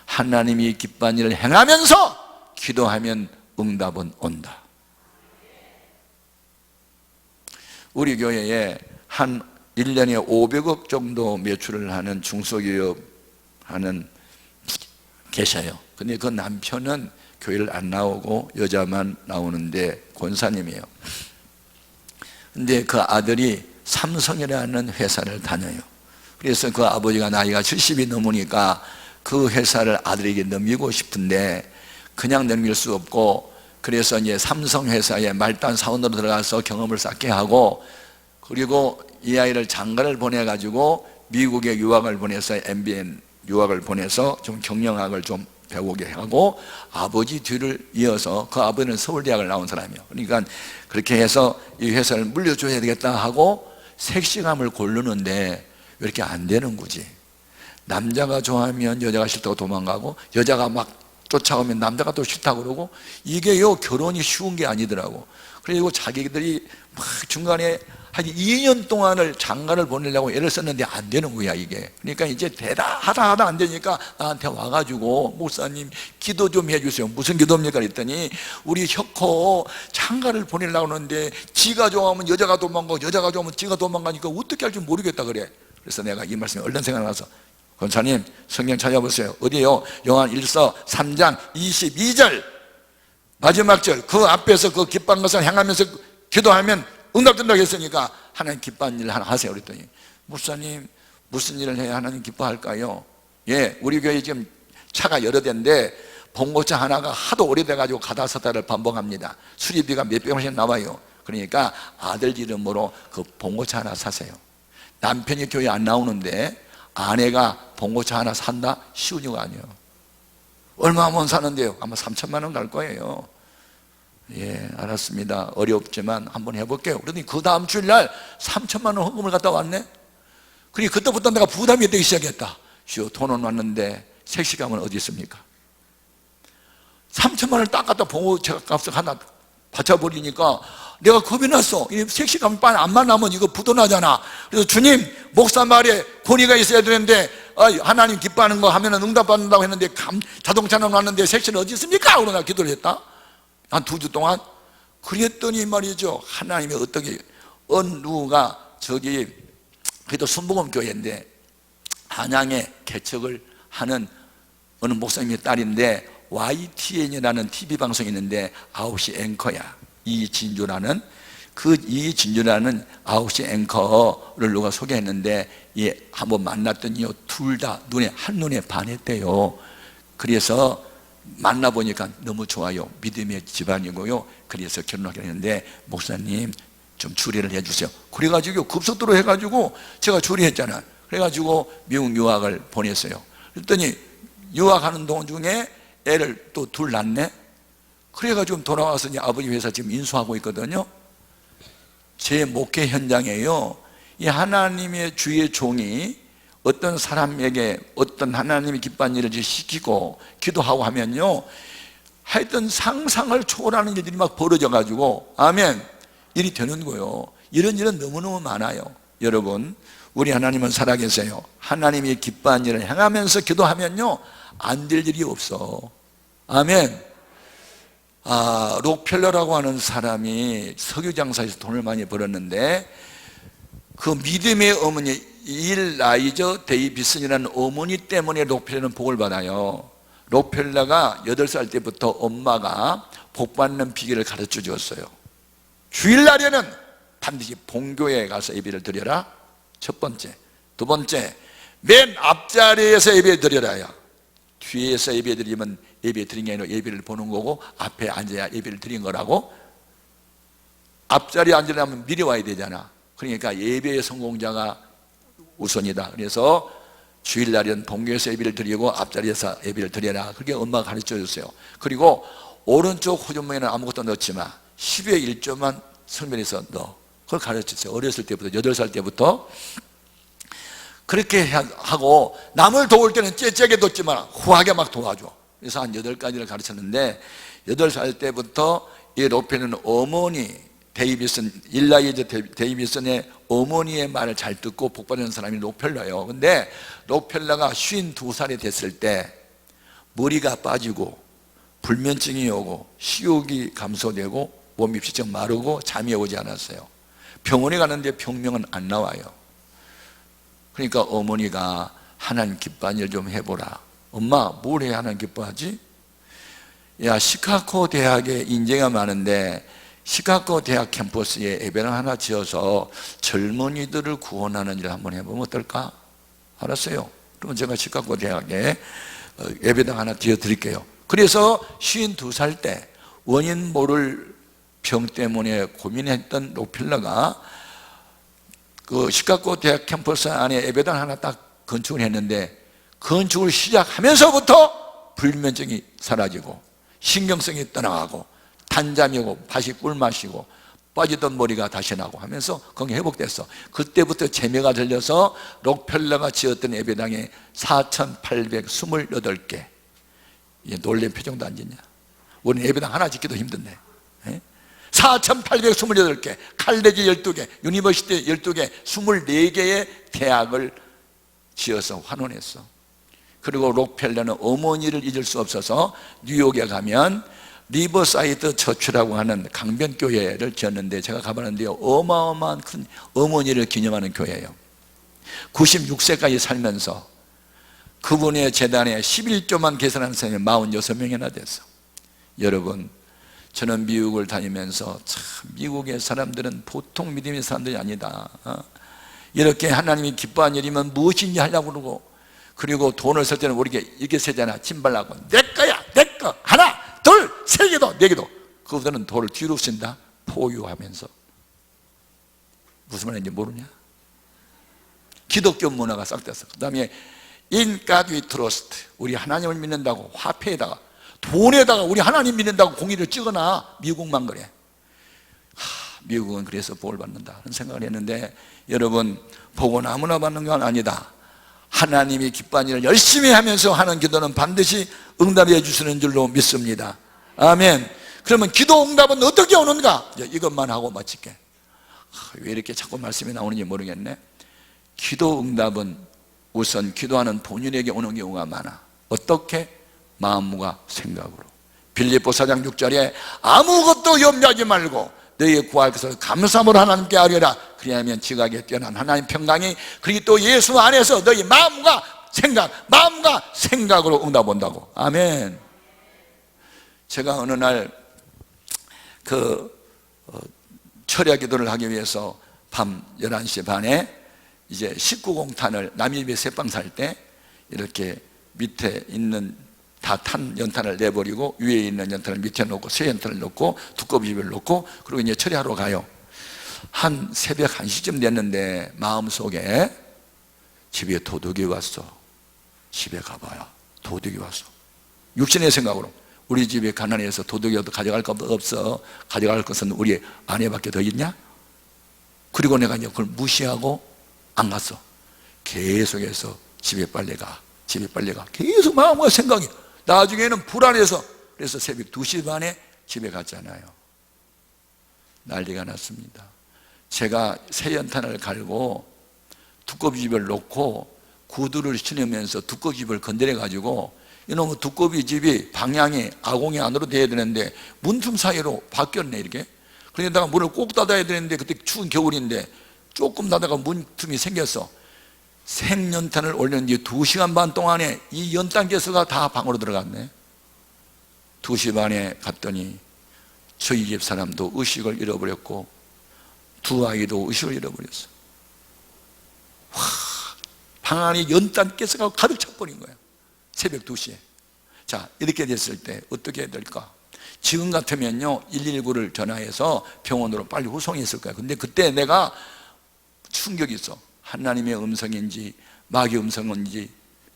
S4: 하나님이 기쁜 일을 행하면서 기도하면 응답은 온다. 우리 교회에 한 1년에 500억 정도 매출을 하는 중소기업 하는 계셔요. 근데 그 남편은 교회를 안 나오고 여자만 나오는데 권사님이에요. 근데 그 아들이 삼성이라는 회사를 다녀요. 그래서 그 아버지가 나이가 70이 넘으니까 그 회사를 아들에게 넘기고 싶은데 그냥 넘길 수 없고, 그래서 이제 삼성 회사에 말단 사원으로 들어가서 경험을 쌓게 하고, 그리고 이 아이를 장가를 보내가지고 미국에 유학을 보내서 MBN 유학을 보내서 좀 경영학을 좀 배우게 하고, 아버지 뒤를 이어서, 그 아버지는 서울대학을 나온 사람이에요. 그러니까 그렇게 해서 이 회사를 물려줘야 되겠다 하고 색시감을 고르는데 왜 이렇게 안 되는 거지? 남자가 좋아하면 여자가 싫다고 도망가고, 여자가 막 쫓아오면 남자가 또 싫다고 그러고, 이게요 결혼이 쉬운 게 아니더라고. 그리고 자기들이 막 중간에 한 2년 동안을 장가를 보내려고 애를 썼는데 안 되는 거야 이게. 그러니까 이제 하다 안 되니까 나한테 와가지고 목사님 기도 좀 해주세요. 무슨 기도입니까? 그랬더니 우리 혁호 장가를 보내려고 하는데 지가 좋아하면 여자가 도망가고 여자가 좋아하면 지가 도망가니까 어떻게 할지 모르겠다 그래. 그래서 내가 이 말씀이 얼른 생각나서 권사님 성경 찾아보세요. 어디요? 요한 1서 3장 22절 마지막 절 그 앞에서 그 기뻐한 것을 향하면서 기도하면 응답된다고 했으니까 하나님 기뻐하는 일 하나 하세요. 그랬더니 목사님 무슨 일을 해야 하나님 기뻐할까요? 예, 우리 교회 지금 차가 여러 대인데 봉고차 하나가 하도 오래돼가지고 가다 서다를 반복합니다. 수리비가 몇백만 원씩 나와요. 그러니까 아들 이름으로 그 봉고차 하나 사세요. 남편이 교회 안 나오는데 아내가 봉고차 하나 산다? 쉬운 일 아니에요. 얼마면 사는데요? 아마 3천만 원 갈 거예요. 예, 알았습니다. 어렵지만 한번 해볼게요. 그러더니 그 다음 주일날 3천만 원 헌금을 갖다 왔네. 그리고 그때부터 내가 부담이 되기 시작했다. 주여 돈은 왔는데 색시감은 어디 있습니까? 3천만 원을 딱 갖다 봉고차 값을 하나 받쳐버리니까 내가 겁이 났어. 이 색시감이 빨리 안 만나면 이거 부도나잖아. 그래서 주님 목사 말에 권위가 있어야 되는데 하나님 기뻐하는 거 하면 응답받는다고 했는데 자동차는 왔는데 색시는 어디 있습니까? 그러나 기도를 했다. 한 2주 동안. 그랬더니 말이죠, 하나님이 어떻게 누가 저기 그래도 순복음 교회인데 한양에 개척을 하는 어느 목사님의 딸인데 YTN이라는 TV 방송이 있는데 9시 앵커야. 이진주라는 9시 앵커를 누가 소개했는데 한번 만났더니 둘 다 한눈에 반했대요. 그래서 만나보니까 너무 좋아요. 믿음의 집안이고요. 그래서 결혼하게 했는데 목사님 좀 주례를 해주세요. 그래가지고 급속도로 해가지고 제가 주례했잖아요. 그래가지고 미국 유학을 보냈어요. 그랬더니 유학하는 도중에 애를 또 둘 낳네. 그래가지고 돌아와서 이제 아버지 회사 지금 인수하고 있거든요. 제 목회 현장에요, 이 하나님의 주의 종이 어떤 사람에게 어떤 하나님이 기뻐하는 일을 시키고 기도하고 하면요, 하여튼 상상을 초월하는 일들이 막 벌어져가지고 아멘 일이 되는 거예요. 이런 일은 너무너무 많아요. 여러분, 우리 하나님은 살아계세요. 하나님이 기뻐하는 일을 행하면서 기도하면요 안 될 일이 없어. 아멘. 록펠러라고 하는 사람이 석유장사에서 돈을 많이 벌었는데 그 믿음의 어머니 일라이저 데이비슨이라는 어머니 때문에 록펠러는 복을 받아요. 록펠러가 8살 때부터 엄마가 복 받는 비결을 가르쳐 주었어요. 주일날에는 반드시 본교회에 가서 예배를 드려라. 첫 번째. 두 번째, 맨 앞자리에서 예배 드려라요. 뒤에서 예배 드리면 예배 드린 게 아니라 예배를 보는 거고 앞에 앉아야 예배를 드린 거라고. 앞자리에 앉으려면 미리 와야 되잖아. 그러니까 예배의 성공자가 우선이다. 그래서 주일날은 본교에서 예배를 드리고 앞자리에서 예배를 드려라. 그렇게 엄마가 가르쳐 줬어요. 그리고 오른쪽 호주머니에는 아무것도 넣지 마. 10의 1조만 성면에서 넣어. 그걸 가르쳤어요. 어렸을 때부터, 8살 때부터. 그렇게 하고 남을 도울 때는 째째게 돕지 마라. 후하게 막 도와줘. 그래서 한 8가지를 가르쳤는데 8살 때부터 이 록펠러는 어머니 일라이저 데이비슨의 어머니의 말을 잘 듣고 복받는 사람이 록펠러예요. 근데 록펠러가 52살이 됐을 때 머리가 빠지고 불면증이 오고 식욕이 감소되고 몸이 비쩍 마르고 잠이 오지 않았어요. 병원에 가는데 병명은 안 나와요. 그러니까 어머니가 하나님 기뻐하는 일 좀 해보라. 엄마 뭘 해야 하나님 기뻐하지? 야, 시카고 대학에 인재가 많은데 시카고 대학 캠퍼스에 예배당 하나 지어서 젊은이들을 구원하는 일을 한번 해보면 어떨까? 알았어요. 그러면 제가 시카고 대학에 예배당 하나 지어드릴게요. 그래서 52살 때 원인 모를 병 때문에 고민했던 록펠러가 그 시카고 대학 캠퍼스 안에 예배당 하나 딱 건축을 했는데 건축을 시작하면서부터 불면증이 사라지고 신경성이 떠나가고 단잠이 오고 다시 꿀 마시고 빠지던 머리가 다시 나고 하면서 거기 회복됐어. 그때부터 재미가 들려서 록펠러가 지었던 예배당에 4,828개. 놀란 표정도 안 짓냐? 우리는 예배당 하나 짓기도 힘든데 4,828 4,828개, 칼레지 12개, 유니버시티 12개, 24개의 대학을 지어서 환원했어. 그리고 록펠러는 어머니를 잊을 수 없어서 뉴욕에 가면 리버사이드 처치라고 하는 강변교회를 지었는데, 제가 가봤는데요, 어마어마한 큰 어머니를 기념하는 교회예요. 96세까지 살면서 그분의 재단에 11조만 계산하는 사람이 46명이나 됐어. 여러분, 저는 미국을 다니면서 참 미국의 사람들은 보통 믿음의 사람들이 아니다. 이렇게 하나님이 기뻐한 일이면 무엇인지 하려고 그러고, 그리고 돈을 쓸 때는 우리가 이렇게 세잖아. 침발라고 내 거야, 내 거. 하나, 둘, 세 개도, 네 개도. 그분들은 돈을 뒤로 쓴다. 포유하면서. 무슨 말인지 모르냐? 기독교 문화가 싹 됐어. 그 다음에 In God we trust, 우리 하나님을 믿는다고 화폐에다가, 돈에다가 우리 하나님 믿는다고 공의를 찍어놔. 미국만 그래. 미국은 그래서 복을 받는다 그런 생각을 했는데, 여러분, 복은 아무나 받는 건 아니다. 하나님이 기뻐하는 일을 열심히 하면서 하는 기도는 반드시 응답해 주시는 줄로 믿습니다. 아멘. 그러면 기도 응답은 어떻게 오는가? 이것만 하고 마칠게. 왜 이렇게 자꾸 말씀이 나오는지 모르겠네. 기도 응답은 우선 기도하는 본인에게 오는 경우가 많아. 어떻게? 마음과 생각으로. 빌립보 4장 6절에 아무것도 염려하지 말고 너희의 구할 것을 감사함으로 하나님께 아뢰라. 그리하면 지각에 뛰어난 하나님 평강이 그리스도 예수 안에서 너희 마음과 생각으로 응답 온다고. 아멘. 제가 어느 날 철야 기도를 하기 위해서 밤 11시 반에 이제 19공탄을 남이집에 새빵 살 때 이렇게 밑에 있는 다 탄 연탄을 내버리고 위에 있는 연탄을 밑에 놓고 새 연탄을 놓고 두꺼비 집을 놓고 그리고 이제 처리하러 가요. 한 새벽 1시쯤 됐는데 마음속에 집에 도둑이 왔어. 집에 가봐야 도둑이 왔어. 육신의 생각으로 우리 집에 가난해서 도둑이 와도 가져갈 것 없어. 가져갈 것은 우리 아내밖에 더 있냐? 그리고 내가 이제 그걸 무시하고 안 갔어. 계속해서 집에 빨리 가. 계속 마음과 생각이. 나중에는 불안해서, 그래서 새벽 2시 반에 집에 갔잖아요. 난리가 났습니다. 제가 새 연탄을 갈고 두꺼비집을 놓고 구두를 신으면서 두꺼비집을 건드려 가지고 이놈의 두꺼비집이 방향이 아공이 안으로 돼야 되는데 문틈 사이로 바뀌었네 이렇게. 그러다가 문을 꼭 닫아야 되는데 그때 추운 겨울인데 조금 닫다가 문틈이 생겼어. 생연탄을 올린 뒤 2시간 반 동안에 이 연탄개수가 다 방으로 들어갔네. 2시 반에 갔더니 저희 집 사람도 의식을 잃어버렸고 두 아이도 의식을 잃어버렸어. 방 안에 연탄개수가 가득 차버린 거야. 새벽 2시에. 자, 이렇게 됐을 때 어떻게 해야 될까? 지금 같으면요 119를 전화해서 병원으로 빨리 후송했을 거야. 근데 그때 내가 충격이 있어. 하나님의 음성인지 마귀의 음성인지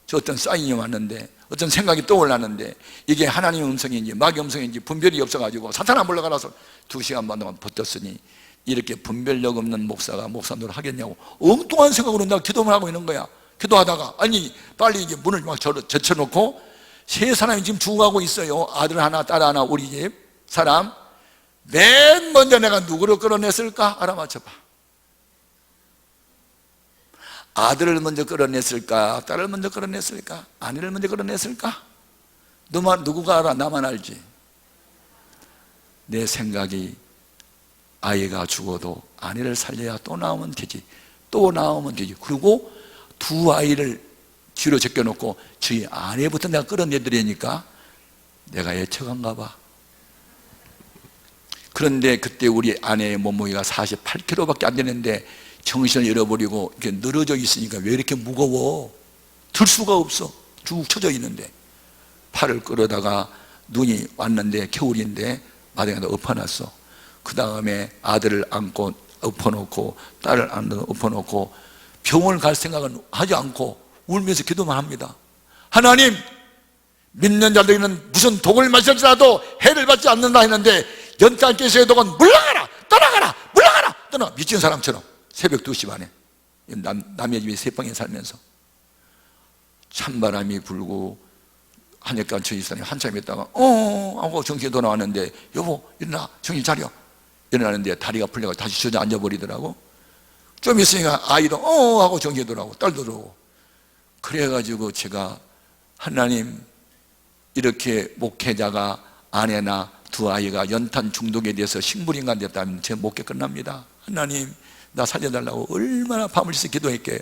S4: 저 어떤 사인이 왔는데 어떤 생각이 떠올랐는데 이게 하나님의 음성인지 마귀의 음성인지 분별이 없어가지고 사탄아 물러가라서 2시간 반 동안 버텼으니 이렇게 분별력 없는 목사가 목사 노릇 하겠냐고 엉뚱한 생각으로 내가 기도만 하고 있는 거야. 기도하다가 아니 빨리 이제 문을 막 젖혀놓고 세 사람이 지금 죽어가고 있어요. 아들 하나 딸 하나 우리 집 사람. 맨 먼저 내가 누구를 끌어냈을까? 알아맞혀봐. 아들을 먼저 끌어냈을까? 딸을 먼저 끌어냈을까? 아내를 먼저 끌어냈을까? 누구가 알아? 나만 알지. 내 생각이 아이가 죽어도 아내를 살려야 또 나오면 되지. 또 나오면 되지. 그리고 두 아이를 뒤로 제껴놓고 저희 아내부터 내가 끌어내드리니까 내가 애처간가 봐. 그런데 그때 우리 아내의 몸무게가 48kg밖에 안 되는데 정신을 잃어버리고 이렇게 늘어져 있으니까 왜 이렇게 무거워? 들 수가 없어. 쭉 쳐져 있는데 팔을 끌어다가 눈이 왔는데 겨울인데 마당에다 엎어놨어. 그 다음에 아들을 안고 엎어놓고 딸을 안고 엎어놓고 병원을 갈 생각은 하지 않고 울면서 기도만 합니다. 하나님, 믿는 자들에게는 무슨 독을 마실지라도 해를 받지 않는다 했는데 연탄개수의 독은 물러가라! 떠나가라! 물러가라! 떠나! 미친 사람처럼 새벽 2시 반에 남의 집에 새방에 살면서 찬바람이 불고 하니까 저희 사람이 한참 있다가 하고 정신이 돌아왔는데 여보 일어나 정신 차려. 일어나는데 다리가 풀려서 다시 주저앉아 버리더라고. 좀 있으니까 아이도 하고 정지더라고. 딸도 들어오고. 그래가지고 제가 하나님, 이렇게 목회자가 아내나 두 아이가 연탄 중독에 대해서 식물인간 됐다면 제 목회 끝납니다. 하나님, 나 살려달라고 얼마나 밤을 새서 기도했게.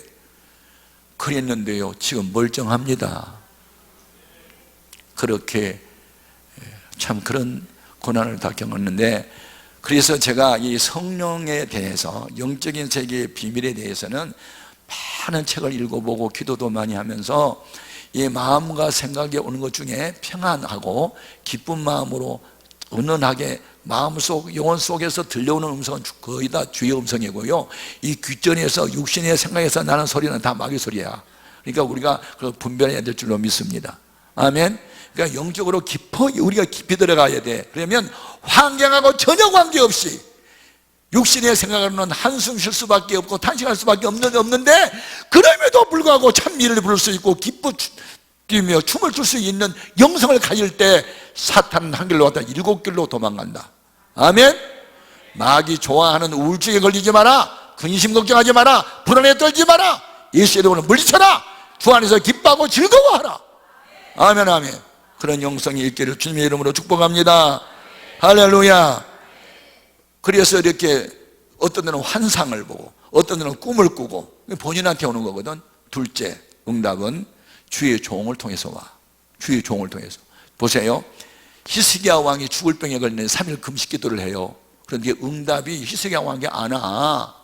S4: 그랬는데요, 지금 멀쩡합니다. 그렇게 참 그런 고난을 다 겪었는데, 그래서 제가 이 성령에 대해서, 영적인 세계의 비밀에 대해서는 많은 책을 읽어보고 기도도 많이 하면서 이 마음과 생각이 오는 것 중에 평안하고 기쁜 마음으로 은은하게 마음속, 영혼 속에서 들려오는 음성은 거의 다 주의 음성이고요, 이 귓전에서 육신의 생각에서 나는 소리는 다 마귀 소리야. 그러니까 우리가 그걸 분별해야 될 줄로 믿습니다. 아멘. 그러니까 영적으로 우리가 깊이 들어가야 돼. 그러면 환경하고 전혀 관계없이 육신의 생각으로는 한숨 쉴 수밖에 없고 탄식할 수밖에 없는데, 그럼에도 불구하고 찬미를 부를 수 있고 기쁘며 춤을 출 수 있는 영성을 가질 때 사탄은 한 길로 갔다 7길로 도망간다. 아멘. 마귀 좋아하는 우울증에 걸리지 마라. 근심 걱정하지 마라. 불안에 떨지 마라. 예수의 이름으로 물리쳐라. 주 안에서 기뻐하고 즐거워하라. 아멘, 아멘. 그런 영성이 있기를 주님의 이름으로 축복합니다. 할렐루야. 그래서 이렇게 어떤 데는 환상을 보고 어떤 데는 꿈을 꾸고 본인한테 오는 거거든. 둘째 응답은 주의 종을 통해서 와. 주의 종을 통해서. 보세요. 히스기야 왕이 죽을 병에 걸리는 3일 금식 기도를 해요. 그런데 응답이 히스기야 왕에게 안 와.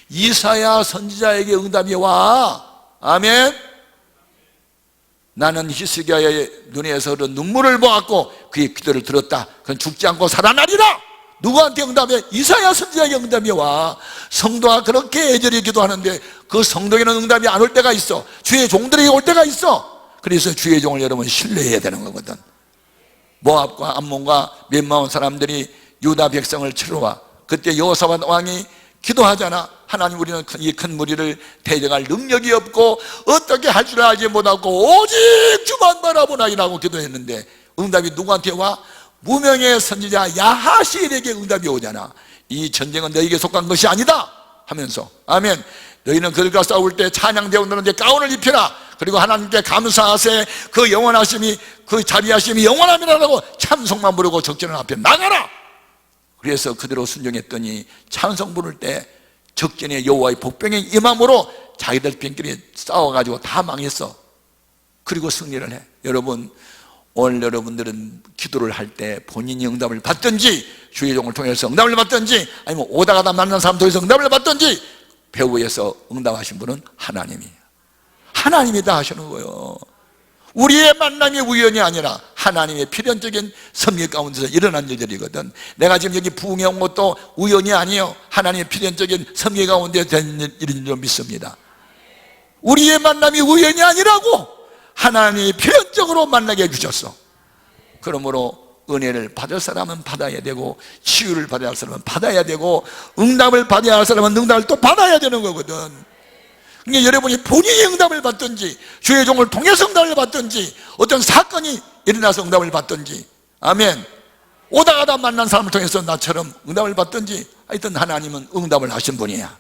S4: 이사야 선지자에게 응답이 와. 아멘. 나는 히스기야의 눈에서 눈물을 보았고 그의 기도를 들었다. 그건 죽지 않고 살아나리라. 누구한테 응답해? 이사야 선지자에게 응답이 와. 성도가 그렇게 애절히 기도하는데 그 성도에게는 응답이 안 올 때가 있어. 주의 종들에게 올 때가 있어. 그래서 주의 종을 여러분 신뢰해야 되는 거거든. 모압과 암몬과 滅마온 사람들이 유다 백성을 치러 와. 그때 여호사밧 왕이 기도하잖아. 하나님, 우리는 이 큰 무리를 대적할 능력이 없고 어떻게 할 줄 알지 못하고 오직 주만 바라보나이라고 기도했는데 응답이 누구한테 와? 무명의 선지자 야하시엘에게 응답이 오잖아. 이 전쟁은 너에게 속한 것이 아니다 하면서, 아멘. 너희는 그들과 싸울 때 찬양대원들한테 가운을 입혀라. 그리고 하나님께 감사하세. 그 영원하심이, 그 자비하심이 영원함이라고 찬송만 부르고 적전을 앞에 나가라. 그래서 그대로 순종했더니 찬송 부를 때 적전에 여호와의 복병이 임함으로 자기들 병끼리 싸워가지고 다 망했어. 그리고 승리를 해. 여러분, 오늘 여러분들은 기도를 할 때 본인이 응답을 받든지 주의 종을 통해서 응답을 받든지 아니면 오다 가다 만난 사람 통해서 응답을 받든지 배후에서 응답하신 분은 하나님이에요. 하나님이 다 하시는 거예요. 우리의 만남이 우연이 아니라 하나님의 필연적인 섭리 가운데서 일어난 일들이거든. 내가 지금 여기 부흥해 온 것도 우연이 아니에요. 하나님의 필연적인 섭리 가운데 된 일인 줄 믿습니다. 우리의 만남이 우연이 아니라고 하나님이 필연적으로 만나게 해주셨어. 그러므로 은혜를 받을 사람은 받아야 되고 치유를 받아야 할 사람은 받아야 되고 응답을 받아야 할 사람은 응답을 또 받아야 되는 거거든. 그러니까 여러분이 본인이 응답을 받든지 주의 종을 통해서 응답을 받든지 어떤 사건이 일어나서 응답을 받든지, 아멘. 오다 가다 만난 사람을 통해서 나처럼 응답을 받든지 하여튼 하나님은 응답을 하신 분이야.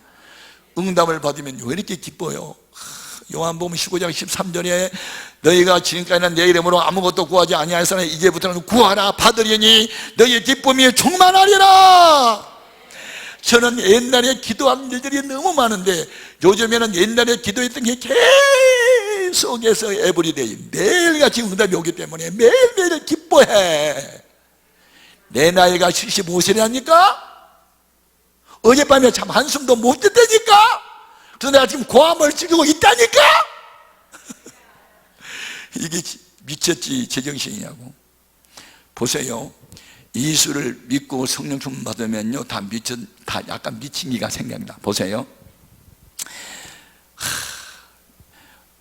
S4: 응답을 받으면 왜 이렇게 기뻐요? 요한복음 15장 13절에 너희가 지금까지는 내 이름으로 아무것도 구하지 아니하였으나 이제부터는 구하라 받으리니 너희의 기쁨이 충만하리라. 저는 옛날에 기도한 일들이 너무 많은데 요즘에는 옛날에 기도했던 게 계속해서 에브리데이 매일같이 응답이 오기 때문에 매일매일 기뻐해. 내 나이가 75세라니까 어젯밤에 참 한숨도 못 잤다니까. 그래서 내가 지금 고함을 지르고 있다니까. 이게 미쳤지 제정신이냐고. 보세요. 예수를 믿고 성령 충만 받으면요 다 약간 미친 기가 생깁니다. 보세요.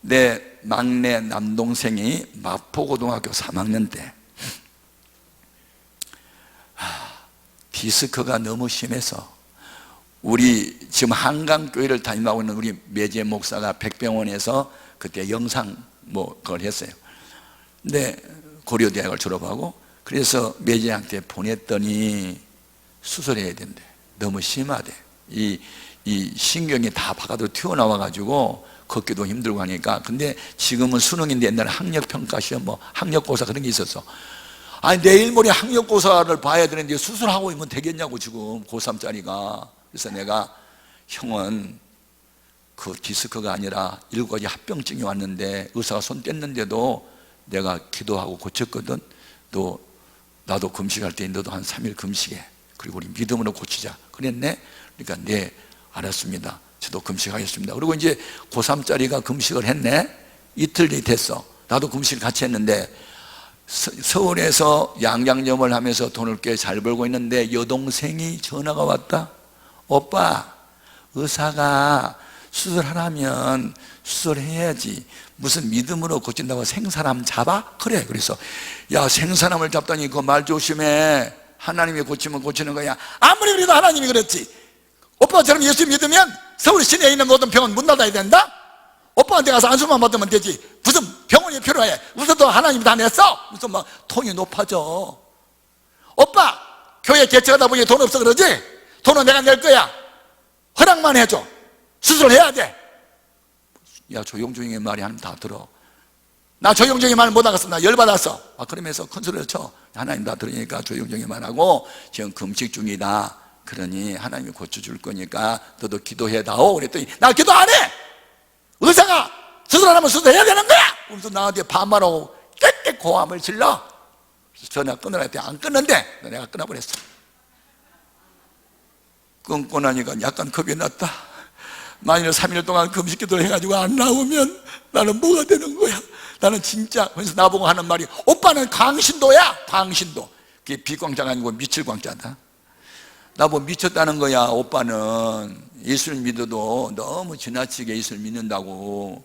S4: 내 막내 남동생이 마포고등학교 3학년 때 디스크가 너무 심해서 우리 지금 한강교회를 담임하고 있는 우리 매제 목사가 백병원에서 그때 영상 그걸 했어요. 근데 고려대학을 졸업하고 그래서 매제한테 보냈더니 수술해야 된대. 너무 심하대. 이 신경이 다 바깥으로 튀어나와가지고 걷기도 힘들고 하니까. 근데 지금은 수능인데 옛날에 학력평가 시험 뭐 학력고사 그런 게 있었어. 아니 내일 모레 학력고사를 봐야 되는데 수술하고 있으면 되겠냐고 지금 고3짜리가. 그래서 내가 형은 그 디스크가 아니라 7가지 합병증이 왔는데 의사가 손 뗐는데도 내가 기도하고 고쳤거든. 나도 금식할 때 너도 한 3일 금식해. 그리고 우리 믿음으로 고치자 그랬네. 그러니까 네 알았습니다. 저도 금식하겠습니다. 그리고 이제 고3짜리가 금식을 했네. 이틀이 됐어. 나도 금식을 같이 했는데 서울에서 양장점을 하면서 돈을 꽤 잘 벌고 있는데 여동생이 전화가 왔다. 오빠, 의사가 수술하라면 수술해야지. 무슨 믿음으로 고친다고 생사람 잡아? 그래. 그래서 야, 생사람을 잡다니 그 말 조심해. 하나님이 고치면 고치는 거야. 아무리 그래도 하나님이 그랬지. 오빠처럼 예수 믿으면 서울 시내에 있는 모든 병원 문 닫아야 된다? 오빠한테 가서 안수만 받으면 되지. 무슨 병원이 필요해. 무슨 또 하나님이 다 냈어? 무슨 막 통이 높아져. 오빠, 교회 개척하다 보니 돈 없어 그러지? 돈은 내가 낼 거야. 허락만 해줘. 수술해야 돼. 야, 조용조용히 말이 하나님 다 들어. 나 조용조용히 말 못하겠어. 나 열받았어. 그러면서 큰 소리를 쳐. 하나님 다 들으니까 조용조용히 말하고 지금 금식 중이다. 그러니 하나님이 고쳐줄 거니까 너도 기도해다오. 그랬더니 나 기도 안 해. 의사가 수술하면 수술해야 되는 거야. 그래서 나한테 반말하고 깨끗 고함을 질러. 전화 끊으라 했더니 안 끊는데 내가 끊어버렸어. 끊고 나니까 약간 겁이 났다. 만일 3일 동안 금식 기도를 해가지고 안 나오면 나는 뭐가 되는 거야. 나는 진짜. 그래서 나보고 하는 말이 오빠는 강신도야. 강신도. 그게 비광자가 아니고 미칠광자다. 나보고 미쳤다는 거야. 오빠는 예수를 믿어도 너무 지나치게 예수를 믿는다고.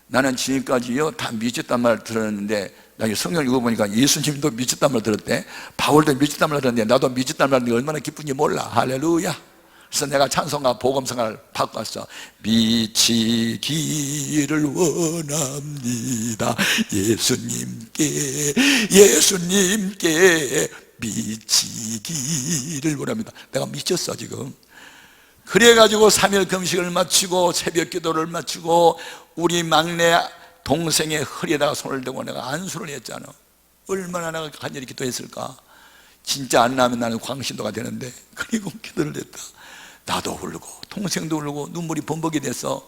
S4: 나는 지금까지요 다 미쳤단 말 들었는데 나중에 성경을 읽어보니까 예수님도 미쳤단 말 들었대. 바울도 미쳤단 말 들었는데 나도 미쳤단 말 듣는데 얼마나 기쁜지 몰라. 할렐루야. 그래서 내가 찬송가 복음성가를 바꿨어. 미치기를 원합니다. 예수님께 미치기를 원합니다. 내가 미쳤어 지금. 그래가지고 3일 금식을 마치고 새벽 기도를 마치고 우리 막내 동생의 허리에다가 손을 대고 내가 안수를 했잖아. 얼마나 내가 간절히 기도했을까. 진짜 안 나면 나는 광신도가 되는데. 그리고 기도를 했다. 나도 울고 동생도 울고 눈물이 범벅이 돼서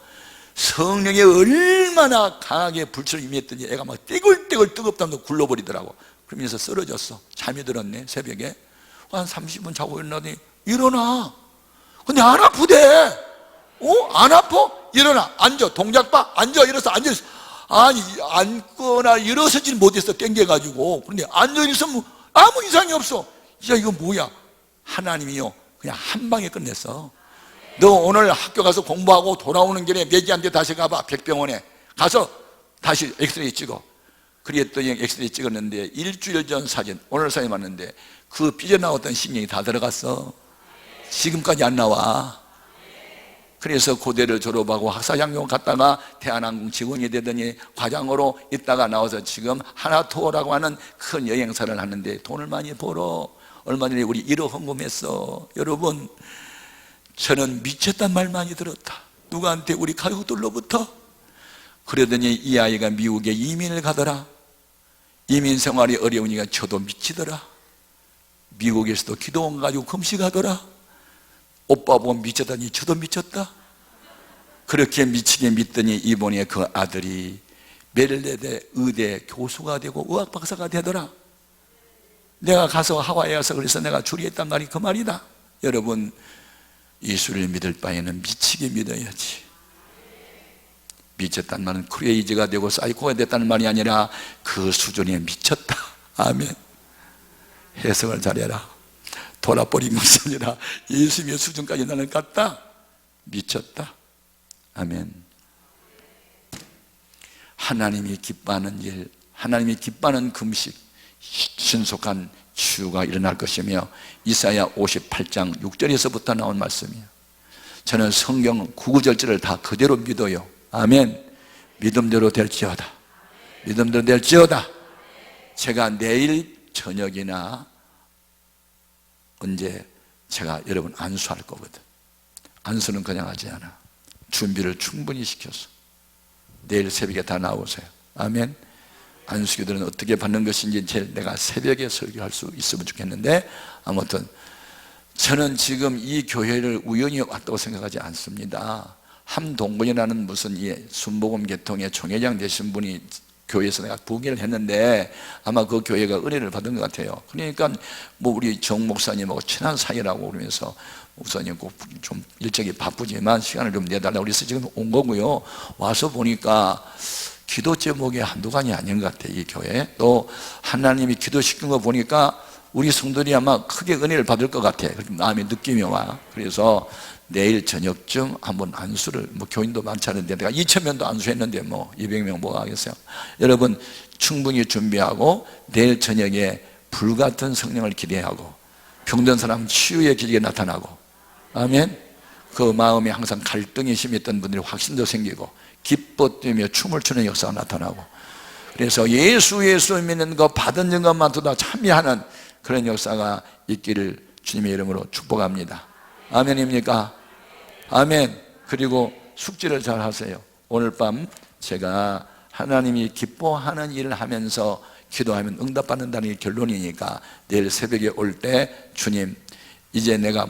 S4: 성령이 얼마나 강하게 불철을 임했더니 애가 막 떼굴떼굴 뜨겁다면서 굴러버리더라고. 그러면서 쓰러졌어. 잠이 들었네. 새벽에 한 30분 자고 일어나더니 일어나. 근데 안 아프대. 안 아파? 일어나. 앉아. 동작 봐. 앉아. 일어서. 앉아. 아니 앉거나 일어서질 못했어. 땡겨가지고. 그런데 앉아 있으면 아무 이상이 없어. 야, 이거 뭐야. 하나님이요 그냥 한 방에 끝냈어. 너 오늘 학교 가서 공부하고 돌아오는 길에 매기한테 다시 가봐. 백병원에 가서 다시 엑스레이 찍어. 그랬더니 엑스레이 찍었는데 일주일 전 사진, 오늘 사진 봤는데 그 삐져나왔던 신경이 다 들어갔어. 지금까지 안 나와. 그래서 고대를 졸업하고 학사장교 갔다가 대한항공 직원이 되더니 과장으로 있다가 나와서 지금 하나투어라고 하는 큰 여행사를 하는데 돈을 많이 벌어. 얼마 전에 우리 1억 헌금했어. 여러분, 저는 미쳤단 말 많이 들었다. 누구한테? 우리 가족들로부터. 그러더니 이 아이가 미국에 이민을 가더라. 이민 생활이 어려우니까 저도 미치더라. 미국에서도 기도원 가지고 금식하더라. 오빠 보고 미쳤다니 저도 미쳤다. 그렇게 미치게 믿더니 이번에 그 아들이 메릴랜드 의대 교수가 되고 의학 박사가 되더라. 내가 가서 하와이에 가서 그래서 내가 주리했단 말이 그 말이다. 여러분, 예수를 믿을 바에는 미치게 믿어야지. 미쳤단 말은 크레이지가 되고 사이코가 됐다는 말이 아니라 그 수준에 미쳤다. 아멘. 해석을 잘해라. 돌아버린 것이 아니라 예수님의 수준까지 나는 갔다. 미쳤다. 아멘. 하나님이 기뻐하는 일, 하나님이 기뻐하는 금식, 신속한 치유가 일어날 것이며 이사야 58장 6절에서부터 나온 말씀이에요. 저는 성경 구구절절을 다 그대로 믿어요. 아멘. 믿음대로 될지어다. 믿음대로 될지어다. 제가 내일 저녁이나 언제 제가 여러분 안수할 거거든. 안수는 그냥 하지 않아. 준비를 충분히 시켜서 내일 새벽에 다 나오세요. 아멘. 안수기도는 어떻게 받는 것인지 내가 새벽에 설교할 수 있으면 좋겠는데, 아무튼 저는 지금 이 교회를 우연히 왔다고 생각하지 않습니다. 함동건이라는 무슨 순복음 계통의 총회장 되신 분이 교회에서 내가 부흥회를 했는데 아마 그 교회가 은혜를 받은 것 같아요. 그러니까 뭐 우리 정 목사님하고 친한 사이라고 그러면서 목사님 꼭 좀 일정이 바쁘지만 시간을 좀 내달라고 그래서 지금 온 거고요. 와서 보니까 기도 제목이 한두 가지 아닌 것 같아요. 이 교회 또 하나님이 기도시킨 거 보니까 우리 성도들이 아마 크게 은혜를 받을 것 같아. 그렇게 마음의 느낌이 와. 그래서 내일 저녁쯤 한번 안수를, 뭐 교인도 많지 않은데 내가 2,000명도 안수했는데 뭐 200명 뭐가 하겠어요. 여러분 충분히 준비하고 내일 저녁에 불같은 성령을 기대하고 병든 사람 치유의 기적이 나타나고, 아멘. 그 마음에 항상 갈등이 심했던 분들이 확신도 생기고 기뻐 뛰며 춤을 추는 역사가 나타나고, 그래서 예수 믿는 거 받은 것만도 다 참여하는 그런 역사가 있기를 주님의 이름으로 축복합니다. 아멘입니까? 아멘. 그리고 숙제를 잘 하세요. 오늘 밤 제가 하나님이 기뻐하는 일을 하면서 기도하면 응답받는다는 게 결론이니까 내일 새벽에 올 때 주님, 이제 내가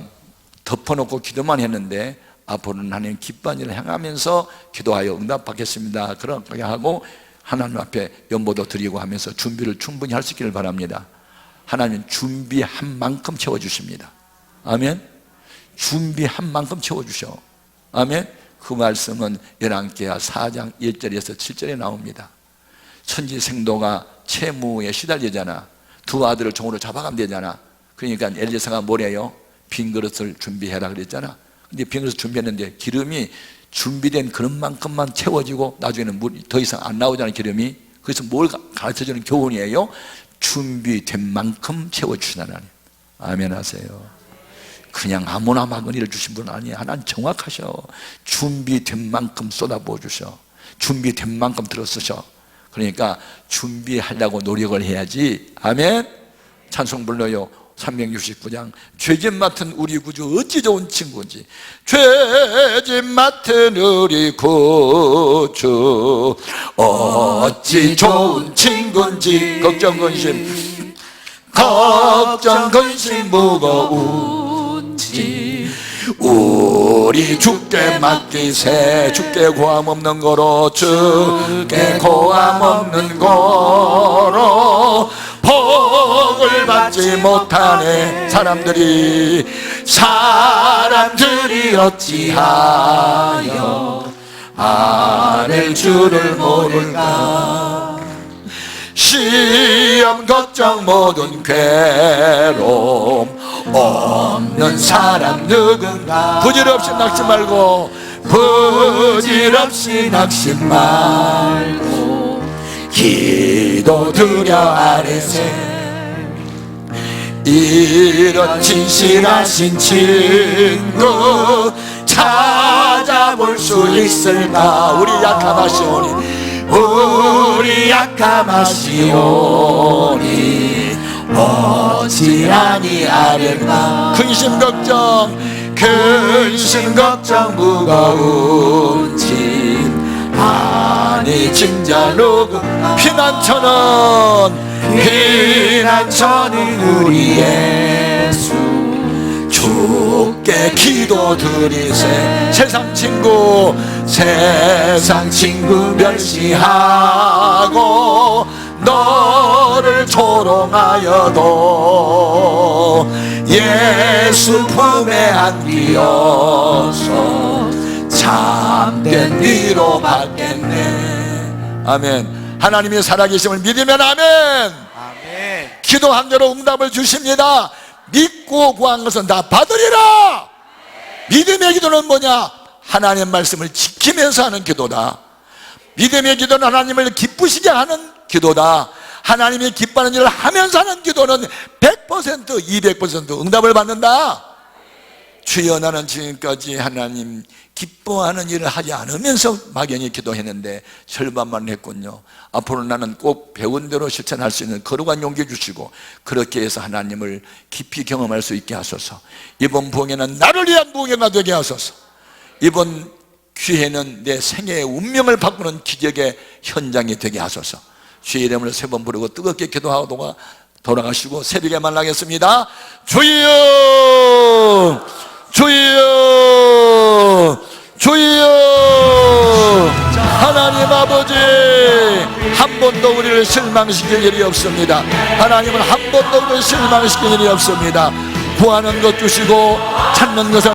S4: 덮어놓고 기도만 했는데 앞으로는 하나님 기뻐하는 일을 행하면서 기도하여 응답받겠습니다. 그렇게 하고 하나님 앞에 연보도 드리고 하면서 준비를 충분히 할 수 있기를 바랍니다. 하나님 준비한 만큼 채워주십니다. 아멘. 준비한 만큼 채워주셔. 아멘. 그 말씀은 열왕기하 4장 1절에서 7절에 나옵니다. 천지 생도가 채무에 시달리잖아. 두 아들을 종으로 잡아가면 되잖아. 그러니까 엘리사가 뭐래요? 빈 그릇을 준비해라 그랬잖아. 근데 빈 그릇을 준비했는데 기름이 준비된 그릇만큼만 채워지고 나중에는 물이 더 이상 안 나오잖아요, 기름이. 그래서 뭘 가르쳐주는 교훈이에요? 준비된 만큼 채워주시는 하나님. 아멘 하세요. 그냥 아무나 막 은혜를 주신 분은 아니에요. 하나님 정확하셔. 준비된 만큼 쏟아부어 주셔. 준비된 만큼 들어쓰셔. 그러니까 준비하려고 노력을 해야지. 아멘. 찬송 불러요. 369장. 죄짐 맡은 우리 구주 어찌 좋은 친구인지. 죄짐 맡은 우리 구주 어찌 좋은 친구인지. 걱정 근심 무거운지 우리 주께 맡기세. 주께 고함 없는 거로, 주께 고함 없는 거로 복을 받지 못하네. 사람들이 어찌하여 아를 줄을 모를까. 시험 걱정 모든 괴로움 없는 사람 누군가. 부질없이 낙심 말고, 부질없이 낙심 말고 기도드려 아뢰세. 이런 진실하신 친구 찾아볼 수 있을까. 우리 약함하시오니, 우리 약함하시오니 어찌 아니하렵나. 근심 걱정 무거운 짐 아니 진짜 누구. 피난처는 우리 예수 주께 기도드리세. 세상 친구 멸시하고 너를 조롱하여도 예수 품에 안기어서 참된 위로 받겠네. 아멘. 하나님이 살아계심을 믿으면 아멘. 기도한 대로 응답을 주십니다. 믿고 구한 것은 다 받으리라. 믿음의 기도는 뭐냐? 하나님의 말씀을 지키면서 하는 기도다. 믿음의 기도는 하나님을 기쁘시게 하는 기도다. 하나님이 기뻐하는 일을 하면서 하는 기도는 100%, 200% 응답을 받는다. 주여 나는 지금까지 하나님 기뻐하는 일을 하지 않으면서 막연히 기도했는데 절반만 했군요. 앞으로 나는 꼭 배운 대로 실천할 수 있는 거룩한 용기 주시고 그렇게 해서 하나님을 깊이 경험할 수 있게 하소서. 이번 부흥회는 나를 위한 부흥회가 되게 하소서. 이번 기회는 내 생애의 운명을 바꾸는 기적의 현장이 되게 하소서. 주의 이름을 3번 부르고 뜨겁게 기도하고 돌아가시고 새벽에 만나겠습니다. 주여 주여 주여. 하나님 아버지, 한 번도 우리를 실망시킬 일이 없습니다. 하나님은 한 번도 우리를 실망시킬 일이 없습니다. 구하는 것 주시고 찾는 것을